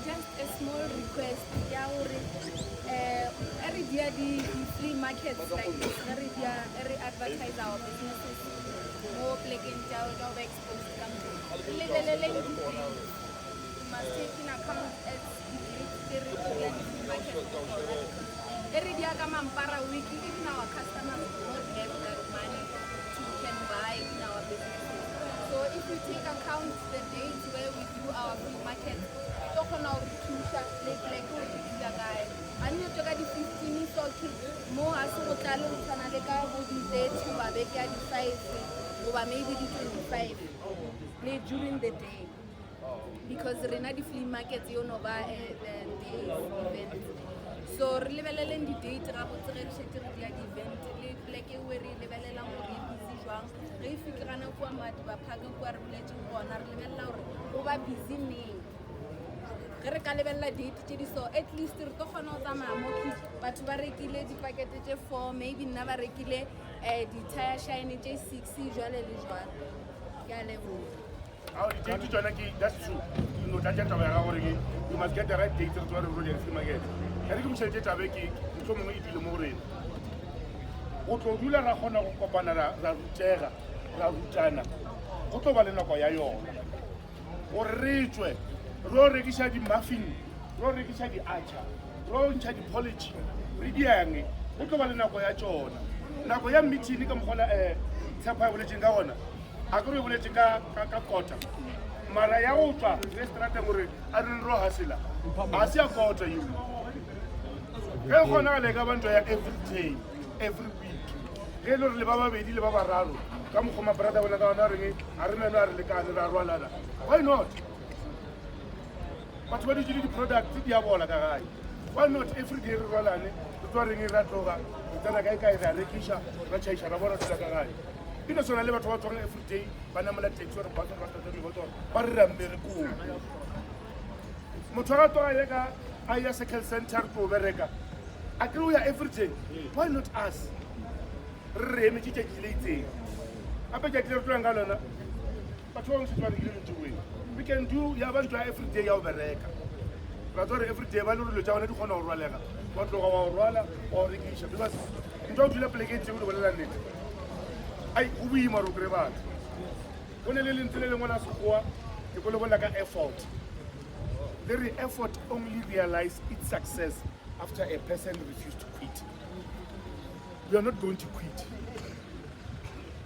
just a small request. Every year the free markets like this, every advertise our businesses, more plugin job exposed company. Must take in account as the market. Every year come and para week, even our customers don't have that money to can buy in our businesses. So if we take account the dates where we do our free market, we talk on our future, like the guy. And you talk at the 15 so more as a hotel, Canada would be there to Babeka the 5 or maybe the 25 during the day. Because Renadi flea market, you know, the event. So re lebeleleng di-date ga botse ge re šetse re dia di-event le pleke e re lebelelang gore e busy jwang ge e fikirana kua Madiba Park kua re boletseng gona re lebelela gore go ba busy neng ge re ka lebelela date tse di so at least re tlo kgona go tsamaya mo batho ba rekile dipakete tse 4 maybe nna ba rekile di-tire shine tse 6 jwale le jwale ke a leboga. That's true. You know, that's you must get the right date to roll and film again. I think we should get a big so many people more in. What will you learn on a copana, Rutera, Rutana? What over the Nokoyayo? Or Rachel, Roll Rekisha the muffin, Roll Rekisha the archer, Roll Chadi polish, Ridiani, what over the Nokoyacho? Nakoya meeting Nicola Tapa Village Gaona. Agora vou chegar a cota. Mara ya outra, restaurante muri, arin roha sila. Asia cota you. Kaya kona lega bantu ya every day, every week. Kelo le baba bedi le baba raro. Kamu koma brother wala kawana ringi, arime na le kana raro lala. Why not? But when you do the product, dia bola kagai. Why not every day rola ne? Tuwa ringi ratoga. Tana kai kai da rekisha, rachaisha rabora sila kagai. Ino sona le batho ba tswang every day ba namela taxi re ba tswa ba tswa motor ba re rambere ko motho ga toga le ka a ya cycle center ko bereka a ke ya every day why not us re me ke ke le itseng ape ke tle tloang ga lona batho ba ntse ba re le we can do ya ba ntwa every day ya o bereka ba tswa every day ba le lo tsawana di khona go rwalega ba tloga wa rwala o rekisha because ntwa dula pleke tse go bolela nnete ai o boima ro kre batho o ne le lentsele le ngwana sekgowa ke go le bola ka effort the effort only realize its success after a person refused to quit. We are not going to quit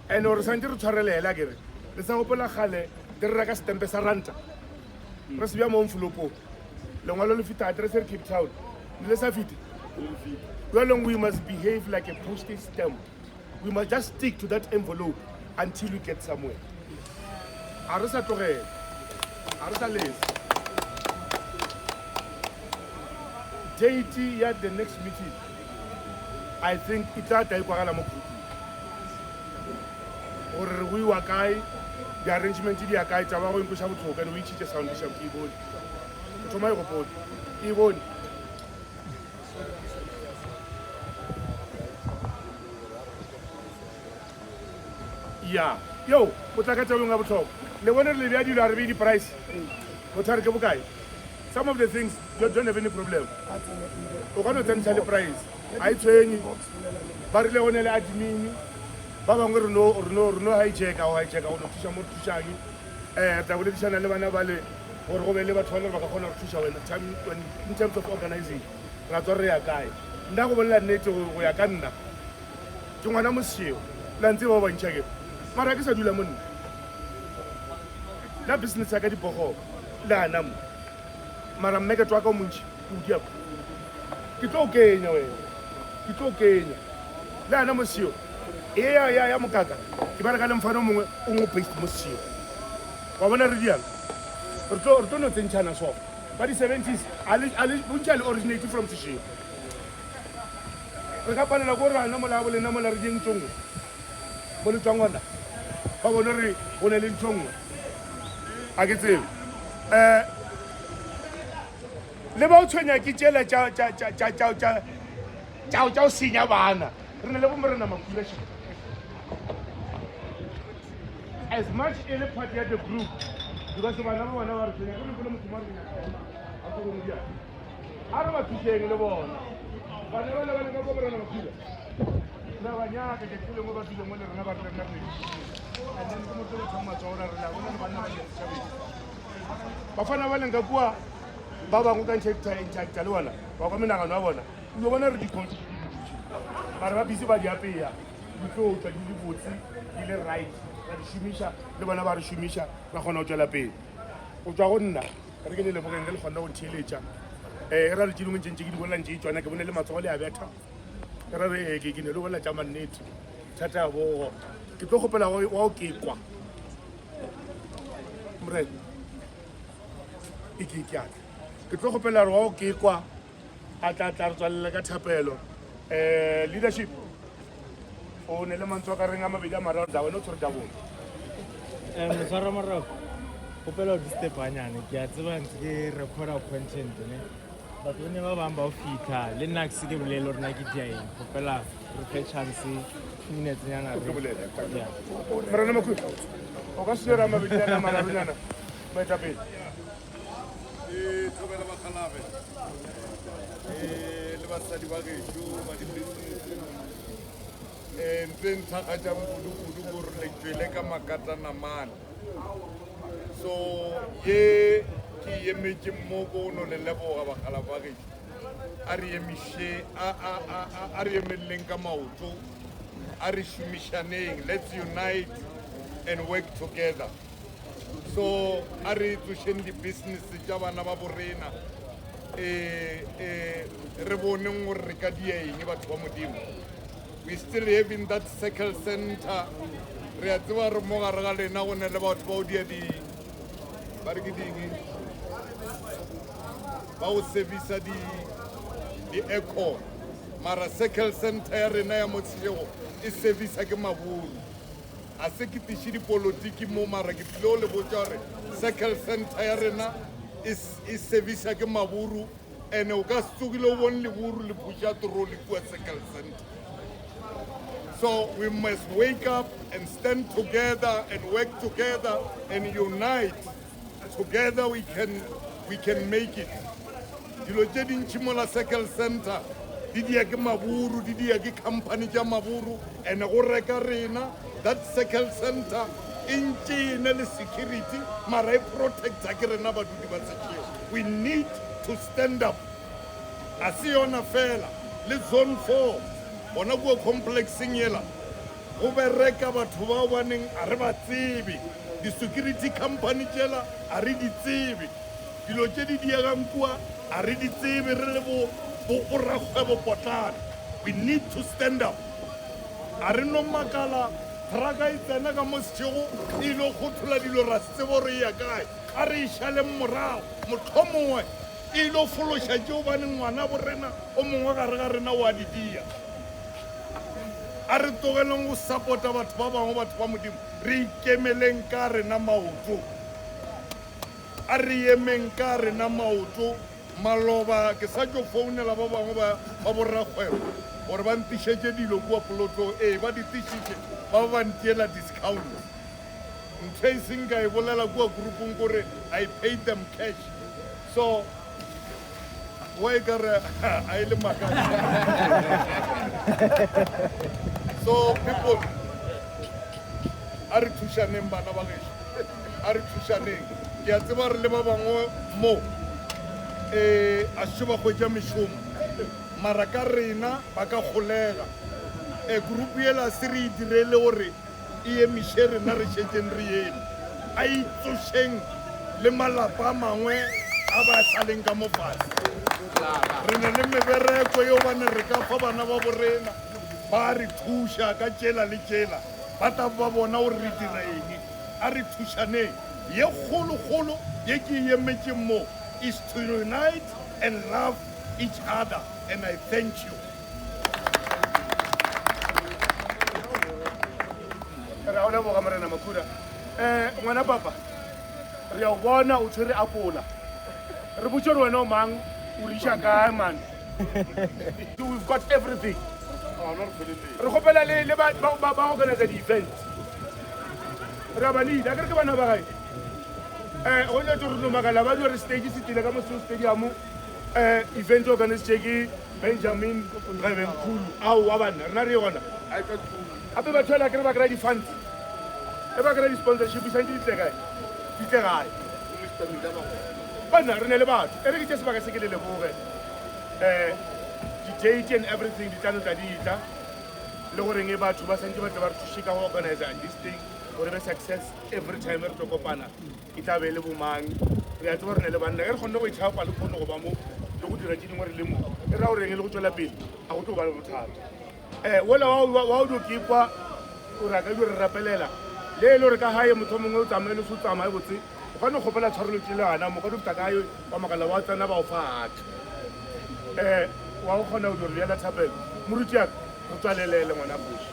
and or sante re tshwarelela kere le sa gopola gale di re ka stempe sa ranta re se bya mo mflopo le ngwalo le fita address re Cape Town le sa fiti we must behave like a postage stamp. We must just stick to that envelope until we get somewhere. Arisa Torre, Arisa Les. Date at the next meeting. I think it's at Taipagala or we were Kai, the arrangement in the Akai Tawa in Kushabu and we teach a sound bishop keyboard. To my report, he won't. Yeah. Yo, what I can tell you about talk. The one that you are the price. What are you? Some of the things you don't have any problem. You cannot tell the price. I train you. But the one that admin, Baba no high check or high check out of Tisha Motushagi. The politician and Levana Valley or over Leva Toller Bakona Tisha in terms of organizing. Ratoria guy. Now we'll let NATO we are Canada. Tunanamusio, Lanti over in Chaggy. Marakisa du la money. La business a gadi poho. La nam. Maram mega twako munchi. Udiap. Kito Kenya we. Kito Kenya. La nam monsieur. Ya mukaka. Kibara kala mfano mungu paste monsieur. Wabona ridial. Orto no tenchana so. But the 70s ali bunchal originated from Tishi. Rekapana la gora namola riding tungu. Bolu tangona. Babonori onelin tungu. Agetse. Le ba o tshwenya ke tshela tsa sinya bana. Re ne le bomrena makula shi. As much as part of the group because bana ba bona ba re tshwenya ke le motho mare a go mo dia. Ara ba thusheng le bona. Bana ba le ka bomrena makula. Na banya ke ke le mo ba dile mo le rena ba re nna pele. And then come to the Matora, Bafana Valenga Gua, Baba Mukan check Taluana, Babamina Navana. You want to record. But busy by the Apia, you go to you would see, you right, that Shumisha, the Banava Shumisha, Rahono Jalape, Ujawanda, regular Bogandel for no Chilecha, a relative in Jinji, to an Academy Matolia Veta, Rare Gigin, the Lola Jaman Nate, Tata War. Ke tlo gopela wa o ke kwa mre ikikya ke tlo gopela wa o ke kwa a tla re tswalele ka thapelo leadership o ne le mantswe ka reng a mabedi a mararo tsa wena o tshwere tabone Motshwaro morago gopela o di-step anyane ke a tseba ntse ke recorda content ne batho ne ba bang ba o fitlha le nna ke se ke bolele gore na ke diaeng gopela re fe chance 2 minutes nyana Marana Makhu o ka se ra mabedi a mararo nyana baetapele thobela bakgalabe le basadi ba gešo ba di-business ntse nthakgatšang kudu-kudu gore le tswele ka makatanamane so ye ke emetse mo ko no le leboga bakgala ba gešo a re emeleleng ka maoto a re šomišaneng let's unite and work together so a re tsošeng di-business tša bana ba borena re boneng gore re ka dia eng batho ba modimo we still having that circle center re a tseba re mo gare ga lena go ne le batho ba o dia ba re ke ding ba o servisa di-aircon mara circle center ya rena ya motshego e servisa ke maburu a se ke tiše dipolotiki mo mara ke tlile o le botsa gore circle center ya rena e servisa ke maburu and o ka se tsogile o bone leburu le phuša toro le kua circle center so we must wake up and stand together and work together and unite together we can make it dilo tše dintšhi mo la circle center di dia ke maburu di dia ke company tša maburu and go reka rena that circle center e ntšene le security mara e protecta ke rena badudi ba setšhego we need to stand up a se yona fela le zone 4 bona kua complexeng yela go bereka batho bao baneng a re ba tsebe di-security company tšela a re di tsebe dilo tše di diegang kua a re di tsebe re le borrakgwebo potlana we need to stand up a re no makala traka e tsena ka mo setšego e ile go thola dilo ra se tsebo re ya kae a re išaleng morago mohlomongwe e ile fološa tšeo baneng ngwana borena o mongwe gare ga rena wa di dia a re togeleng go support-a batho ba bangwe batho ba modimo re ikemeleng ka rena maoto a re emeng ka rena maoto maloba ke sa tšo founela ba bangwe ba borrakgwebo gore ba ntišetse dilo kua polotong ba di tišitše ba ba ntiela discount ntho e seng ka e bolela kua groupong kore I paid them cash so wa e kare a e le maka so people a re thušaneng bana ba gešo a re thušaneng ke a tseba re le ba bangwe mo a se ba hwetša mešomo mara ka rena ba ka kgolega grupu yela se re e direle gore e emiše rena re šetšeng re eme a itsošeng le malapa a mangwe a ba saleng ka mo fase re ne le mebereko yeo bane re ka fa bana ba borena ba re thuša ka tšela le tšela ba tla ba bona gore re dira eng a re thušaneng ye kgolokgolo ye ke e emetšeng mo is to unite and love each other and I thank you re a o leboga Marena Makhuda ngwana papa re a o bona o tshwere apola re botse gore wena o mang o riša kae man we've got everything re gopela le ba organisa di-event re a ba lead a kere ke bana ba gae go nyetse gore nomakala ba di gore stage se tile ka moso stadium event organisitše ke Benjamin Rebenkulu ao wa banna rena re e gona gape batho ela kere ba kry-a di-funds e ba kry-a di-sponsorship santse ditle gae banna re ne le batho e re ke tše sebaka se ke le leboge di-date and everything di tlano tla ditla le goreng e batho ba santse ba tle ba re thuše ka go organisa this thing gore be success every time re tlo kopana e tla be le bomang re a tseba re ne le banna e re kgonne go itšhapa le kgone go ba mo le go dira tše dingwe re le mo e ra goreng e le go tswela pele a go tlo ba le bothata ola wa o dokipwa o re a ka dio re rapelela le e le gore ka gae motho mongwe o tsamaye le se o tsamaye botse o kgone go kgopela tshwarelo tse le gana mo ka dofta kayo wa makala wa tsena ba o fa ata wa go kgona go riela thapelo moruti ya go tswalelele ngwana boši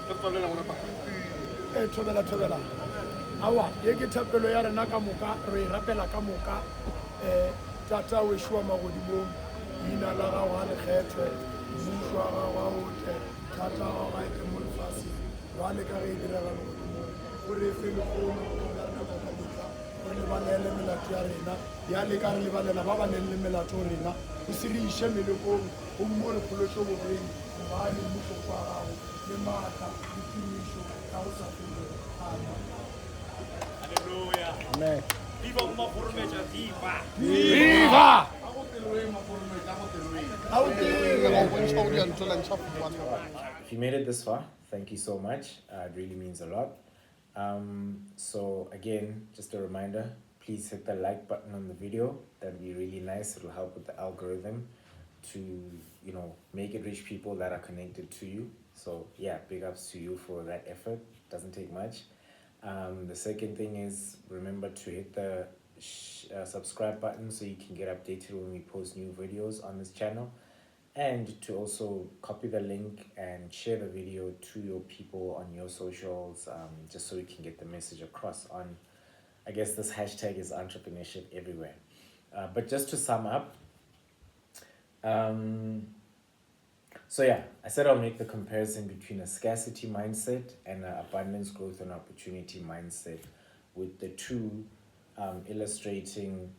Re tswalela ngwana papa. thobela awa ye ke thapelo ya rena ka moka re e rapela ka moka tata wešo wa magodimong leina la gago a lekgethwe mmušo wa gago a otle thata wa gago a eke mo lefaseng jwale ka ge e direga legodimong o re fe lekgono ya rena ka moka re lebalele melato ya rena ya le ka re lebalela ba ba neng le melato rena o se re iše melekong o mo re phološo bobeng gobane mmušo kwa gago le maatla le tumišo ka go sa felego amen. Amen. Viva uma formeja, viva! Viva! If you made it this far, thank you so much. It really means a lot. So again, just a reminder, please hit the like button on the video. That'd be really nice. It'll help with the algorithm to, make it reach people that are connected to you. So yeah, big ups to you for that effort. Doesn't take much. The second thing is, remember to hit the subscribe button so you can get updated when we post new videos on this channel, and to also copy the link and share the video to your people on your socials, just so we can get the message across on, I guess this hashtag is entrepreneurship everywhere. But just to sum up, so yeah, I said I'll make the comparison between a scarcity mindset and an abundance, growth, and opportunity mindset, with the two illustrating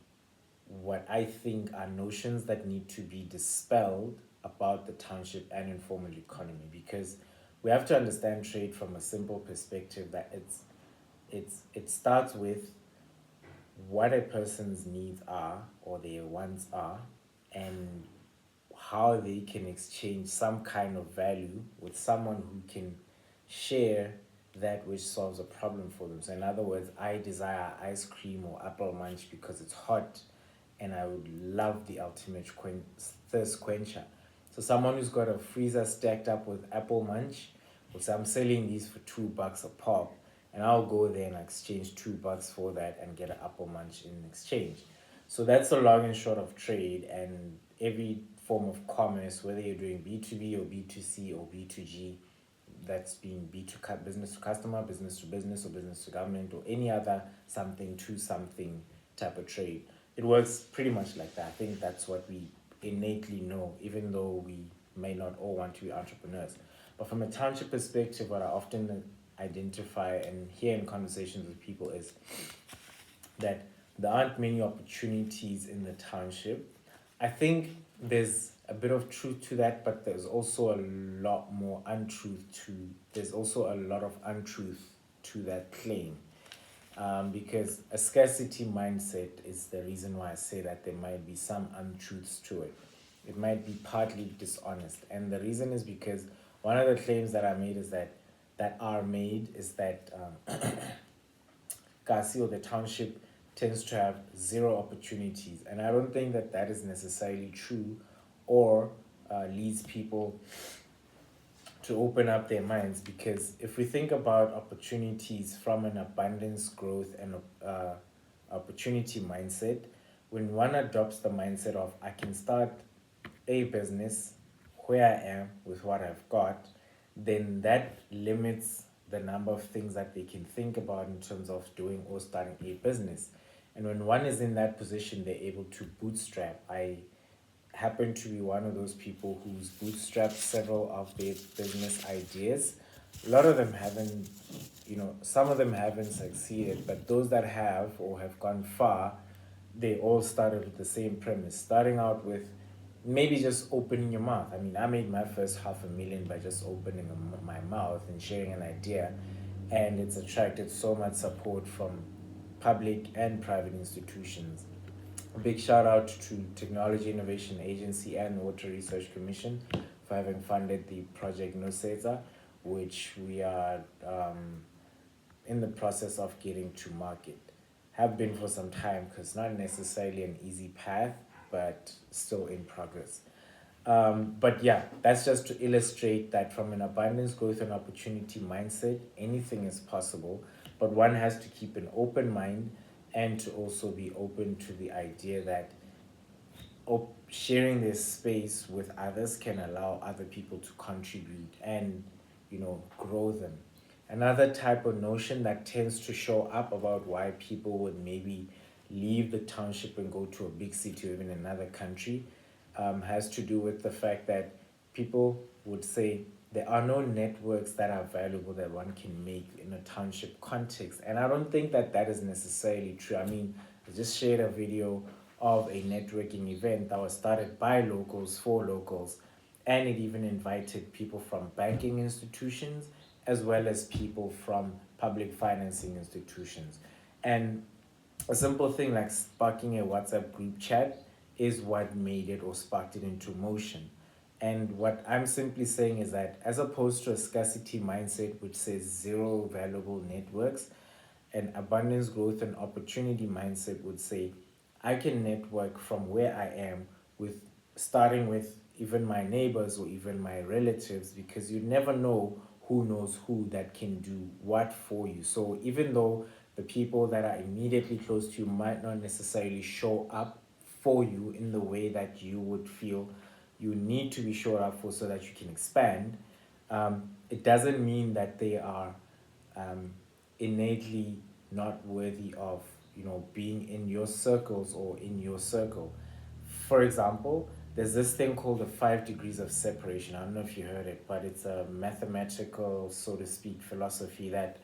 what I think are notions that need to be dispelled about the township and informal economy, because we have to understand trade from a simple perspective that it starts with what a person's needs are or their wants are, and how they can exchange some kind of value with someone who can share that which solves a problem for them. So in other words, I desire ice cream or apple munch because it's hot and I would love the ultimate thirst quencher. So someone who's got a freezer stacked up with apple munch, which I'm selling these for $2 a pop, and I'll go there and exchange $2 for that and get an apple munch in exchange. So that's the long and short of trade, and every form of commerce, whether you're doing B2B or B2C or B2G, that's being B2 business to customer, business to business, or business to government, or any other something to something type of trade. It works pretty much like that. I think that's what we innately know, even though we may not all want to be entrepreneurs. But from a township perspective, what I often identify and hear in conversations with people is that there aren't many opportunities in the township. I think there's a bit of truth to that, but there's also a lot more untruth there's also a lot of untruth to that claim. Because a scarcity mindset is the reason why I say that there might be some untruths to it. It might be partly dishonest. And the reason is because one of the claims that are made is that Kasi, or the township, tends to have zero opportunities. And I don't think that is necessarily true, or leads people to open up their minds, because if we think about opportunities from an abundance, growth, and opportunity mindset, when one adopts the mindset of I can start a business where I am with what I've got, then that limits the number of things that they can think about in terms of doing or starting a business. And when one is in that position, they're able to bootstrap. I happen to be one of those people who's bootstrapped several of their business ideas. A lot of them haven't, some of them haven't succeeded, but those that have or have gone far, they all started with the same premise, starting out with maybe just opening your mouth. I mean, I made my first $500,000 by just opening my mouth and sharing an idea, and it's attracted so much support from public and private institutions. A big shout out to Technology Innovation Agency and Water Research Commission for having funded the project Nosetsa, which we are in the process of getting to market. Have been for some time, because not necessarily an easy path, but still in progress. But yeah, that's just to illustrate that from an abundance, growth, and opportunity mindset, anything is possible, but one has to keep an open mind and to also be open to the idea that sharing this space with others can allow other people to contribute and, grow them. Another type of notion that tends to show up about why people would maybe leave the township and go to a big city or even another country has to do with the fact that people would say there are no networks that are valuable that one can make in a township context. And I don't think that that is necessarily true. I mean, I just shared a video of a networking event that was started by locals for locals, and it even invited people from banking institutions as well as people from public financing institutions. And a simple thing like sparking a WhatsApp group chat is what made it or sparked it into motion. And what I'm simply saying is that as opposed to a scarcity mindset which says zero valuable networks, an abundance, growth, and opportunity mindset would say I can network from where I am, with starting with even my neighbors or even my relatives, because you never know who knows who that can do what for you. So even though the people that are immediately close to you might not necessarily show up for you in the way that you would feel you need to be shown up for so that you can expand, it doesn't mean that they are innately not worthy of being in your circles or in your circle. For example, there's this thing called the 5 degrees of separation. I don't know if you heard it, but it's a mathematical, so to speak, philosophy that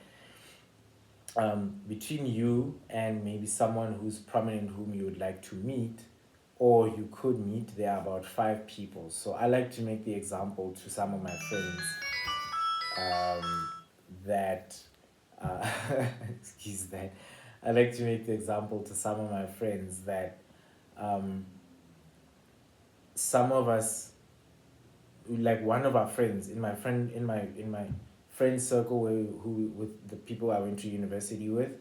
between you and maybe someone who's prominent whom you would like to meet or you could meet, there are about 5 people. So I like to make the example to some of my friends that excuse that. I like to make the example to some of my friends that some of us, like one of our friends in my friend circle with the people I went to university with,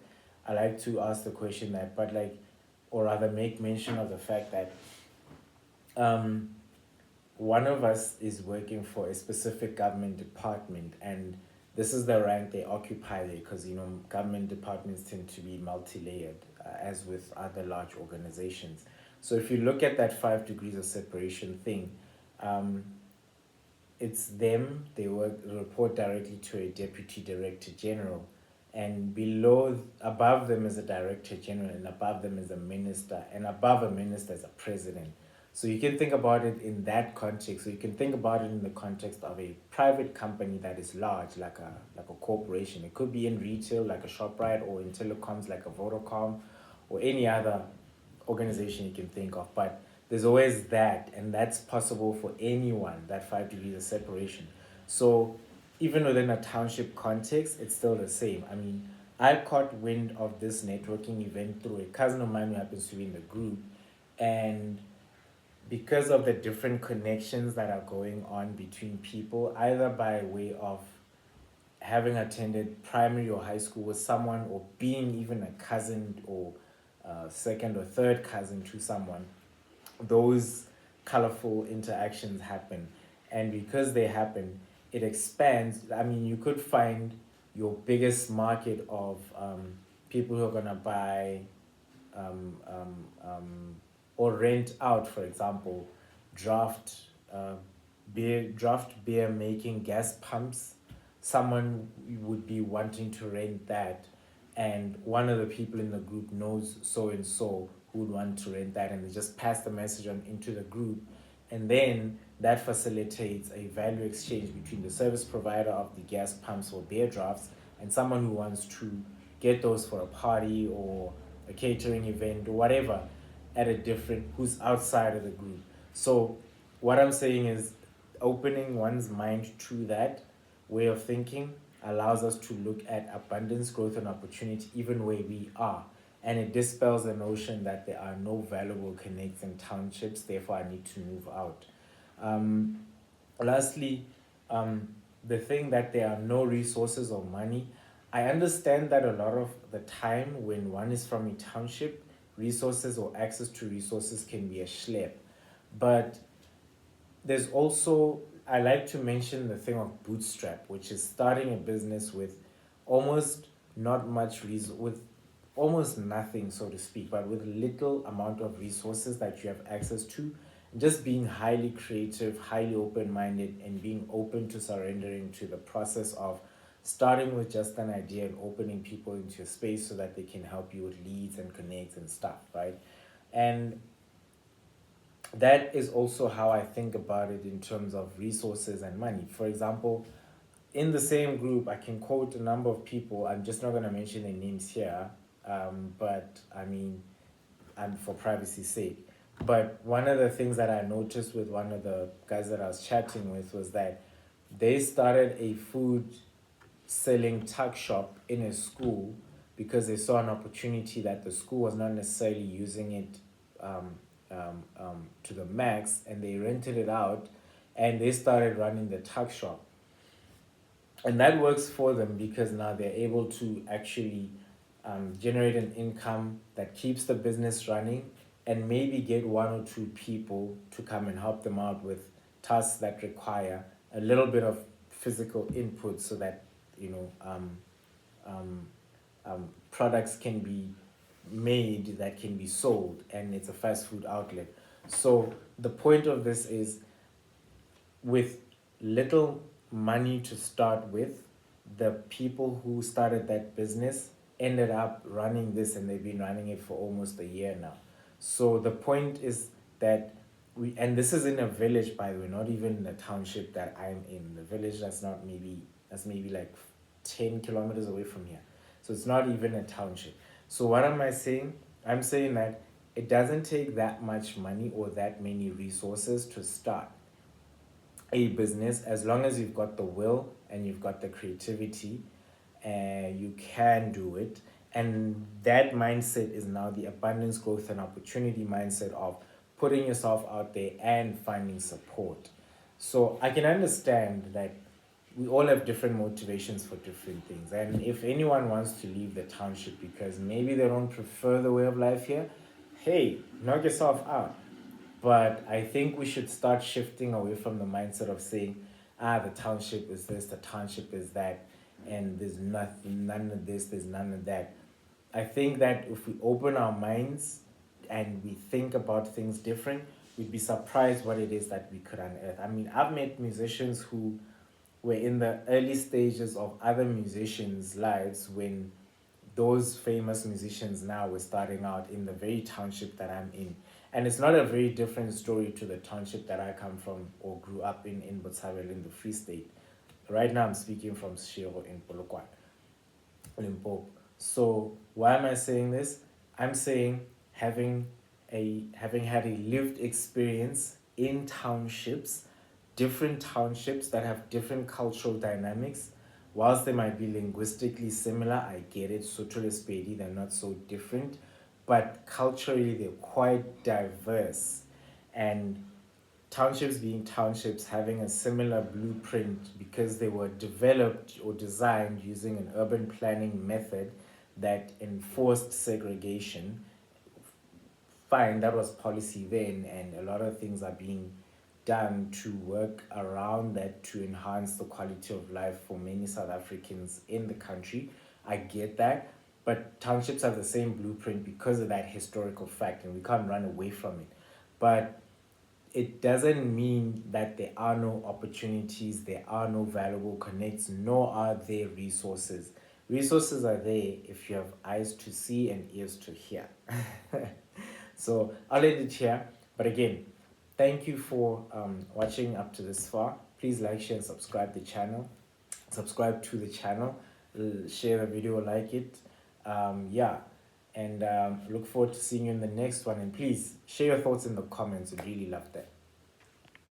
I like to ask the question that, but like, or rather make mention of the fact that one of us is working for a specific government department, and this is the rank they occupy there, because government departments tend to be multi-layered, as with other large organizations. So if you look at that 5 degrees of separation thing, it's them, they report directly to a deputy director general, and above them is a director general, and above them is a minister, and above a minister is a president. So you can think about it in that context. So you can think about it in the context of a private company that is large, like a corporation. It could be in retail, like a ShopRite, or in telecoms, like a Vodacom, or any other organization you can think of. But there's always that, and that's possible for anyone, that 5 degrees of separation. So even within a township context, it's still the same. I mean, I caught wind of this networking event through a cousin of mine who happens to be in the group, and because of the different connections that are going on between people, either by way of having attended primary or high school with someone, or being even a cousin or second or third cousin to someone, those colorful interactions happen. And because they happen, it expands. I mean, you could find your biggest market of people who are going to buy or rent out, for example, draft beer making gas pumps. Someone would be wanting to rent that, and one of the people in the group knows so and so who would want to rent that, and they just pass the message on into the group, and then that facilitates a value exchange between the service provider of the gas pumps or beer drafts and someone who wants to get those for a party or a catering event or whatever who's outside of the group. So what I'm saying is opening one's mind to that way of thinking allows us to look at abundance, growth, and opportunity even where we are. And it dispels the notion that there are no valuable connects in townships, therefore I need to move out. Lastly, the thing that there are no resources or money, I understand that a lot of the time when one is from a township, resources or access to resources can be a schlep. But there's also, I like to mention the thing of bootstrap, which is starting a business with almost not much with almost nothing, so to speak, but with little amount of resources that you have access to, just being highly creative, highly open-minded, and being open to surrendering to the process of starting with just an idea and opening people into your space so that they can help you with leads and connects and stuff, right? And that is also how I think about it in terms of resources and money. For example, in the same group, I can quote a number of people. I'm just not going to mention their names here, but I mean, and for privacy's sake. But one of the things that I noticed with one of the guys that I was chatting with was that they started a food selling tuck shop in a school because they saw an opportunity that the school was not necessarily using it to the max, and they rented it out and they started running the tuck shop. And that works for them because now they're able to actually generate an income that keeps the business running, and maybe get one or two people to come and help them out with tasks that require a little bit of physical input so that, you know, products can be made that can be sold, and it's a fast food outlet. So the point of this is, with little money to start with, the people who started that business ended up running this, and they've been running it for almost a year now. So the point is that and this is in a village, by the way, not even in the township that I'm in. The village that's maybe like 10 kilometers away from here. So it's not even a township. So what am I saying? I'm saying that it doesn't take that much money or that many resources to start a business, as long as you've got the will and you've got the creativity, and you can do it. And that mindset is now the abundance, growth, and opportunity mindset of putting yourself out there and finding support. So I can understand that we all have different motivations for different things. And if anyone wants to leave the township because maybe they don't prefer the way of life here, hey, knock yourself out. But I think we should start shifting away from the mindset of saying, the township is this, the township is that, and there's none of this, there's none of that. I think that if we open our minds and we think about things different, we'd be surprised what it is that we could unearth. I mean, I've met musicians who were in the early stages of other musicians' lives when those famous musicians now were starting out in the very township that I'm in. And it's not a very different story to the township that I come from or grew up in Botshabelo in the Free State. Right now I'm speaking from Shiro in Polokwane, Limpopo. So why am I saying this? I'm saying having had a lived experience in townships, different townships that have different cultural dynamics. Whilst they might be linguistically similar, I get it, Sotho le Sepedi, they're not so different, but culturally they're quite diverse. And townships being townships, having a similar blueprint because they were developed or designed using an urban planning method that enforced segregation. Fine, that was policy then, and a lot of things are being done to work around that to enhance the quality of life for many South Africans in the country. I get that, but townships have the same blueprint because of that historical fact, and we can't run away from it. But it doesn't mean that there are no opportunities, there are no valuable connects, nor are there resources. Resources are there if you have eyes to see and ears to hear. So I'll end it here. But again, thank you for watching up to this far. Please like, share, and subscribe to the channel. Share the video, like it. And look forward to seeing you in the next one. And please share your thoughts in the comments. I'd really love that.